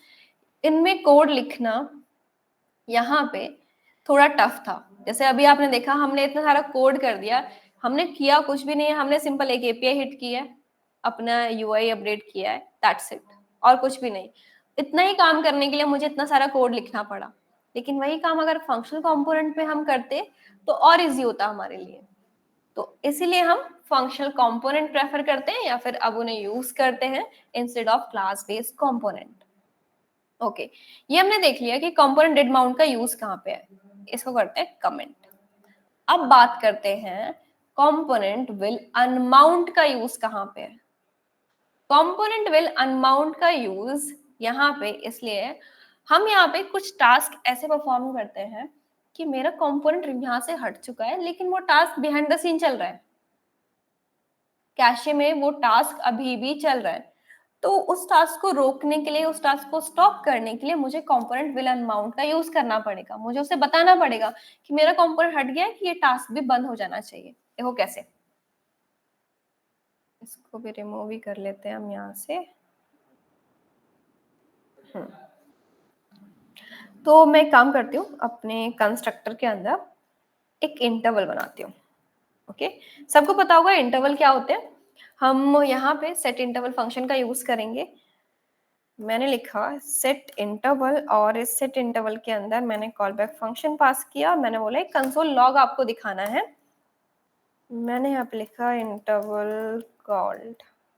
इनमें कोड लिखना यहाँ पे थोड़ा टफ था। जैसे अभी आपने देखा हमने इतना सारा कोड कर दिया, हमने किया कुछ भी नहीं है, हमने सिंपल एक एपीआई हिट की है, अपना यूआई अपडेट किया है, दैट्स इट, और कुछ भी नहीं। इतना ही काम करने के लिए मुझे इतना सारा कोड लिखना पड़ा। लेकिन वही काम अगर फंक्शनल कंपोनेंट में हम करते तो और इजी होता हमारे लिए। तो इसीलिए हम फंक्शनल कंपोनेंट प्रेफर करते हैं या फिर अब उन्हें यूज करते हैं instead of class based component. Okay, ये हमने देख लिया कि कंपोनेंट डिड माउंट का यूज कहाँ पे है। इसको करते हैं कमेंट। अब बात करते हैं कंपोनेंट विल अनमाउंट का यूज कहाँ पे है। कंपोनेंट विल अनमाउंट का यूज यहाँ पे इसलिए, हम यहाँ पे कुछ टास्क ऐसे परफॉर्म करते हैं कि मेरा कंपोनेंट यहाँ से हट चुका है, लेकिन वो टास्क बिहाइंड द सीन चल रहा है, कैशे में वो टास्क अभी भी चल रहा है। तो उस टास्क को रोकने के लिए, उस टास्क को स्टॉप करने के लिए मुझे कंपोनेंट विल अनमाउंट का यूज करना पड़ेगा। मुझे उसे बताना पड़ेगा कि मेरा कंपोनेंट हट गया है, कि ये टास्क भी बंद हो जाना चाहिए। देखो कैसे, इसको भी रिमूव ही कर लेते हैं हम यहाँ से। तो मैं काम करती हूँ, अपने कंस्ट्रक्टर के अंदर एक इंटरवल बनाती हूँ। ओके, सबको पता होगा इंटरवल क्या होते हैं। हम यहाँ पे सेट इंटरवल फंक्शन का यूज करेंगे। मैंने लिखा सेट इंटरवल और इस सेट इंटरवल के अंदर मैंने कॉल बैक फंक्शन पास किया। मैंने बोला कंसोल लॉग आपको दिखाना है। मैंने यहाँ पे लिखा इंटरवल कॉल्ड,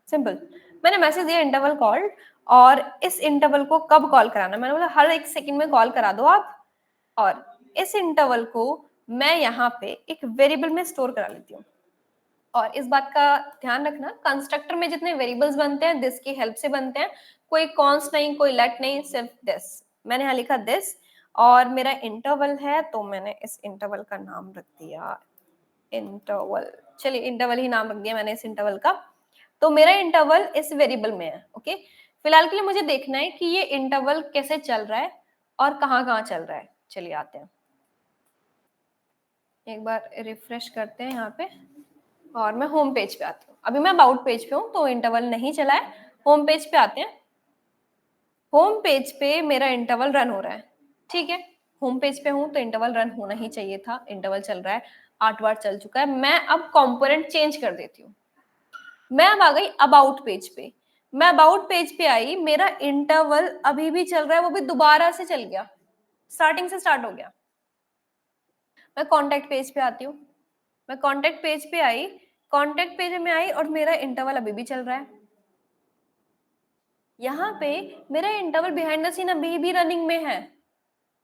सिंपल। मैंने मैसेज दिया इंटरवल कॉल्ड, और इस इंटरवल को कब कॉल कराना, मैंने बोला हर एक सेकंड में कॉल करा दो आप। और इस इंटरवल को मैं यहाँ पे एक वेरिएबल में स्टोर करा लेती हूँ। और इस बात का ध्यान रखना, कंस्ट्रक्टर में जितने वेरिएबल्स बनते हैं दिस की हेल्प से बनते हैं, कोई कॉन्स नहीं, कोई लेट नहीं, सिर्फ दिस। मैंने यहाँ लिखा दिस, और मेरा इंटरवल है तो मैंने इस इंटरवल का नाम रख दिया इंटरवल, चलिए इंटरवल ही नाम रख दिया मैंने इस इंटरवल का। तो मेरा इंटरवल इस वेरिएबल में है, ओके। फिलहाल के लिए मुझे देखना है कि ये इंटरवल कैसे चल रहा है और कहाँ-कहाँ चल रहा है। चलिए आते हैं, एक बार रिफ्रेश करते हैं यहाँ पे और मैं होम पेज पे आती हूँ। अभी मैं अबाउट पेज पे हूँ तो इंटरवल नहीं चला है। होम पेज पे आते हैं। होम पेज पे मेरा इंटरवल रन हो रहा है, ठीक है। होम पेज पे हूँ तो इंटरवल रन होना ही चाहिए था। इंटरवल चल रहा है, 8 बार चल चुका है। मैं अब कंपोनेंट चेंज कर देती हूँ। मैं अब आ गई अबाउट पेज पे। मैं अबाउट पेज पे आई, मेरा इंटरवल अभी भी चल रहा है, वो भी दोबारा से चल गया, स्टार्टिंग से स्टार्ट हो गया। मैं कॉन्टेक्ट पेज पे आती हूँ। मैं कॉन्टेक्ट पेज पे आई, कॉन्टेक्ट पेज में आई और मेरा इंटरवल अभी भी चल रहा है। यहाँ पे मेरा इंटरवल बिहाइंड द सीन अभी भी रनिंग में है।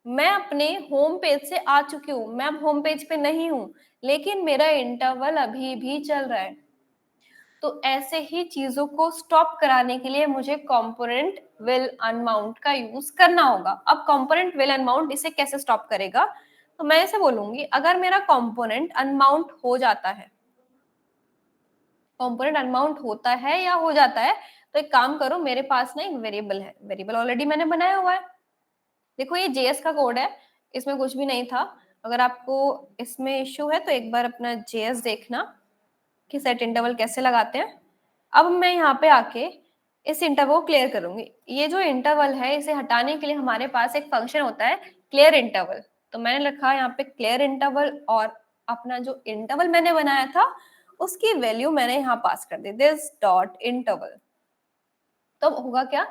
मैं अपने होम पेज से आ चुकी हूँ, मैं अब होम पेज पे नहीं हूँ, लेकिन मेरा इंटरवल अभी भी चल रहा है। तो ऐसे ही चीजों को स्टॉप कराने के लिए मुझे कंपोनेंट विल अनमाउंट का यूज करना होगा। अब कंपोनेंट विल अनमाउंट इसे कैसे स्टॉप करेगा? तो मैं ऐसे बोलूंगी, अगर मेरा कंपोनेंट अनमाउंट हो जाता है, कंपोनेंट अनमाउंट होता है या हो जाता है, तो एक काम करो, मेरे पास ना एक वेरिएबल है, वेरिएबल ऑलरेडी मैंने बनाया हुआ है। देखो ये जेएस का कोड है, इसमें कुछ भी नहीं था। अगर आपको इसमें इश्यू है तो एक बार अपना जेएस देखना कि सेट इंटरवल कैसे लगाते हैं। अब मैं यहाँ पे आके इस इंटरवल को क्लियर करूंगी। ये जो इंटरवल है इसे हटाने के लिए हमारे पास एक फंक्शन होता है क्लियर इंटरवल। तो मैंने लिखा यहाँ पे क्लियर इंटरवल और अपना जो इंटरवल मैंने बनाया था उसकी वैल्यू मैंने यहाँ पास कर दी, दिस डॉट इंटरवल। तो होगा क्या,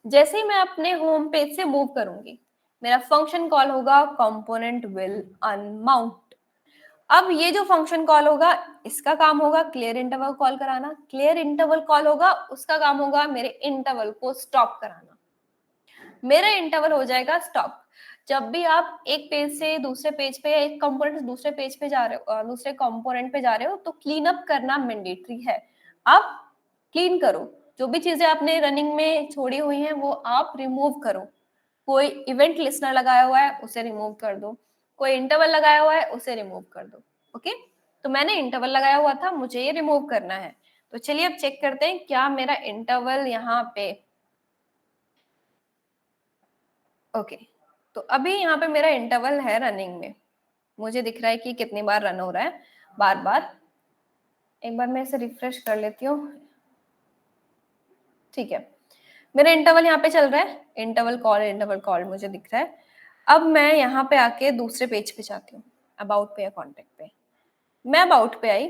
जैसे ही मैं अपने होम पेज से मूव करूंगी मेरा फंक्शन कॉल होगा कंपोनेंट विल अनमाउंट। अब ये जो फंक्शन कॉल होगा इसका काम होगा क्लियर इंटरवल कॉल कराना, क्लियर इंटरवल कॉल होगा उसका काम होगा मेरे इंटरवल को स्टॉप कराना। मेरा इंटरवल हो जाएगा स्टॉप। जब भी आप एक पेज से दूसरे पेज पे, एक कंपोनेंट से दूसरे पेज पे जा रहे हो, दूसरे कंपोनेंट पे जा रहे हो, तो क्लीन अप करना मैंडेटरी है। आप क्लीन करो, जो भी चीजें आपने रनिंग में छोड़ी हुई हैं वो आप रिमूव करो। कोई इवेंट लिस्नर लगाया हुआ है उसे रिमूव कर दो, कोई इंटरवल लगाया हुआ है उसे रिमूव कर दो, ओके। तो मैंने इंटरवल लगाया हुआ था, मुझे ये रिमूव करना है। तो चलिए अब चेक करते हैं क्या मेरा इंटरवल यहाँ पे, ओके। तो अभी यहाँ पे मेरा इंटरवल है रनिंग में, मुझे दिख रहा है कि कितनी बार रन हो रहा है बार बार। एक बार मैं इसे रिफ्रेश कर लेती हूँ, ठीक है। मेरा इंटरवल यहाँ पे चल रहा है, इंटरवल कॉल मुझे दिख रहा है। अब मैं यहाँ पे आके दूसरे पेज पे जाती हूँ, अबाउट पे या कॉन्टेक्ट पे। मैं अबाउट पे आई,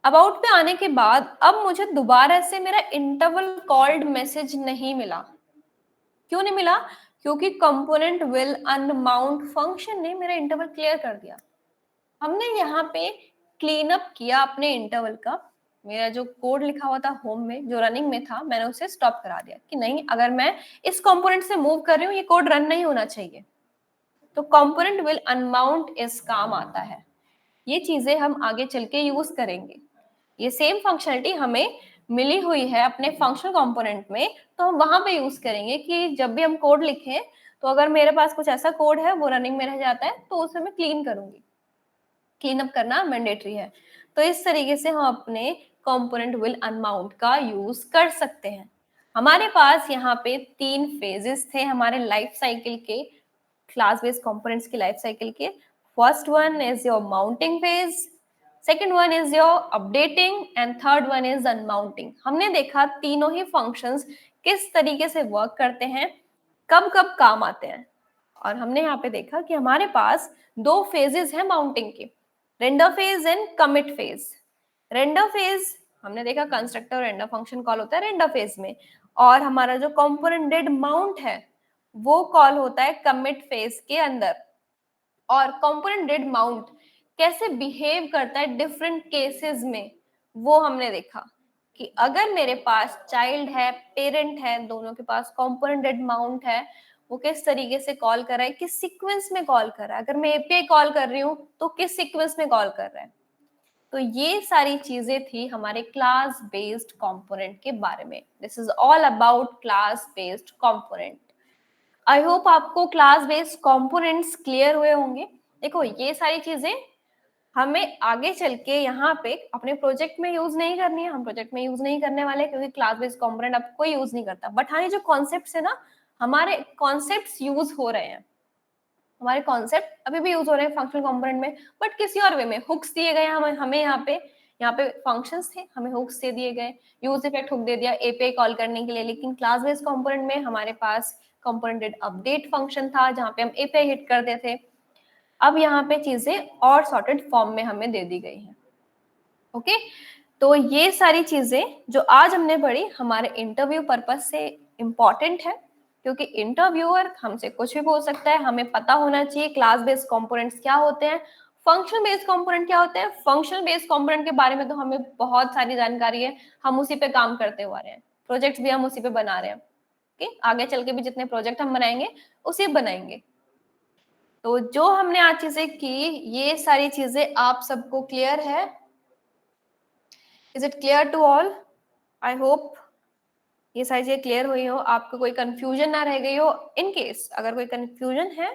अबाउट पे आने के बाद अब मुझे दोबारा से मेरा इंटरवल कॉल्ड मैसेज नहीं मिला। क्यों नहीं मिला? क्योंकि कंपोनेंट विल अनमाउंट फंक्शन ने मेरा इंटरवल क्लियर कर दिया। हमने यहाँ पे क्लीन अप किया अपने इंटरवल का। मेरा जो कोड लिखा हुआ था होम में जो रनिंग में था, मैंने उसे स्टॉप करा दिया कि नहीं, अगर मैं इस कंपोनेंट से मूव कर रही हूँ ये कोड रन नहीं होना चाहिए। तो कंपोनेंट विल अनमाउंट इस काम आता है। ये चीजें हम आगे चल के यूज करेंगे। ये सेम फंक्शनलिटी हमें मिली हुई है अपने फंक्शनल कंपोनेंट में, तो हम वहां पे यूज करेंगे कि जब भी हम कोड लिखें तो अगर मेरे पास कुछ ऐसा कोड है वो रनिंग में रह जाता है तो उसे मैं क्लीन करूंगी। क्लीन अप करना मैंडेटरी है। तो इस तरीके से हम अपने कंपोनेंट विल अनमाउंट का यूज कर सकते हैं। हमारे पास यहाँ पे 3 फेजेस थे हमारे लाइफ साइकिल के, क्लास बेस्ड कंपोनेंट्स की लाइफ साइकिल के। First one is your mounting phase, second one is your updating and third one is unmounting. हमने देखा तीनों ही फंक्शंस किस तरीके से वर्क करते हैं, कब कब काम आते हैं। और हमने यहाँ पे देखा कि हमारे पास 2 फेजेस हैं माउंटिंग के, render phase and commit phase. Render phase हमने देखा कंस्ट्रक्टर रेंडर फंक्शन कॉल होता है रेंडर फेज में, और हमारा जो कंपोनेंट डेड माउंट है वो कॉल होता है कमिट फेज के अंदर। और कंपोनेंट डेड माउंट कैसे बिहेव करता है डिफरेंट केसेस में वो हमने देखा कि अगर मेरे पास चाइल्ड है, पेरेंट है, दोनों के पास कंपोनेंट डेड माउंट है, वो किस तरीके से कॉल कर रहा है, किस सीक्वेंस में कॉल कर रहा है। अगर मैं एपीआई कॉल कर रही हूँ तो किस सीक्वेंस में कॉल कर रहा है। तो ये सारी चीजें थी हमारे क्लास बेस्ड कंपोनेंट के बारे में। This is all about class based component. I hope आपको क्लास बेस्ड कंपोनेंट्स क्लियर हुए होंगे। देखो ये सारी चीजें हमें आगे चल के यहाँ पे अपने प्रोजेक्ट में यूज नहीं करनी है, हम प्रोजेक्ट में यूज नहीं करने वाले क्योंकि क्लास बेस्ड कंपोनेंट अब कोई यूज नहीं करता। बट हाँ, ये जो कॉन्सेप्ट है ना, हमारे कॉन्सेप्ट यूज हो रहे हैं, हमारे कॉन्सेप्ट अभी भी यूज हो रहे हैं फंक्शनल कंपोनेंट में, बट किसी और वे में। हुक्स दिए गए हमें यहाँ पे फंक्शंस थे, हमें हुक्स दे दिए गए, यूज इफेक्ट हुक दे दिया एपीआई कॉल करने के लिए। लेकिन क्लास बेस्ड कंपोनेंट में हमारे पास कंपोनेंटेड अपडेट फंक्शन था जहाँ पे हम एपीआई हिट करते थे। अब यहाँ पे चीजें और सॉर्टेड फॉर्म में हमें दे दी गई हैं। ओके, तो ये सारी चीजें जो आज हमने पढ़ी हमारे इंटरव्यू पर्पज से इंपॉर्टेंट है, क्योंकि इंटरव्यूअर हमसे कुछ भी बोल सकता है। हमें पता होना चाहिए क्लास बेस्ड कंपोनेंट्स क्या होते हैं, फंक्शनल बेस्ड कंपोनेंट क्या होते हैं। फंक्शनल बेस्ड कंपोनेंट के बारे में तो हमें बहुत सारी जानकारी है, हम उसी पे काम करते हुए आ रहे हैं, प्रोजेक्ट्स भी हम उसी पे बना रहे हैं। ओके, आगे चल के भी जितने प्रोजेक्ट हम बनाएंगे उसी बनाएंगे। तो जो हमने आज चीजें की, ये सारी चीजें आप सबको क्लियर है? Is it clear to all? I hope ये सारी चीजें क्लियर हुई हो, आपको कोई कंफ्यूजन ना रह गई हो। इन केस अगर कोई कंफ्यूजन है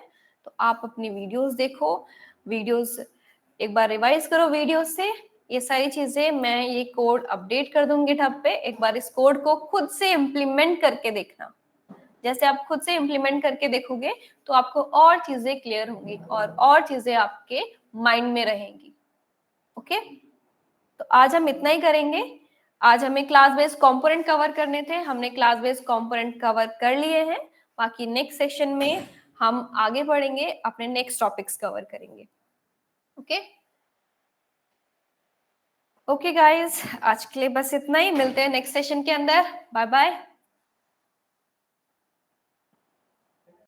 तो आप अपनी वीडियोस देखो, वीडियोस एक बार रिवाइज करो वीडियोस से। ये सारी चीजें मैं ये कोड अपडेट कर दूंगी गिटहब पे, एक बार इस कोड को खुद से इम्प्लीमेंट करके देखना। जैसे आप खुद से इम्प्लीमेंट करके देखोगे तो आपको और चीजें क्लियर होंगी और चीजें आपके माइंड में रहेंगी। ओके, तो आज हम इतना ही करेंगे। आज हमें क्लास बेस्ड कंपोनेंट कवर करने थे, हमने क्लास बेस्ड कंपोनेंट कवर कर लिए हैं। बाकी नेक्स्ट सेशन में हम आगे बढ़ेंगे, अपने नेक्स्ट टॉपिक्स कवर करेंगे। ओके ओके गाइस, आज के लिए बस इतना ही, मिलते हैं नेक्स्ट सेशन के अंदर। Bye bye.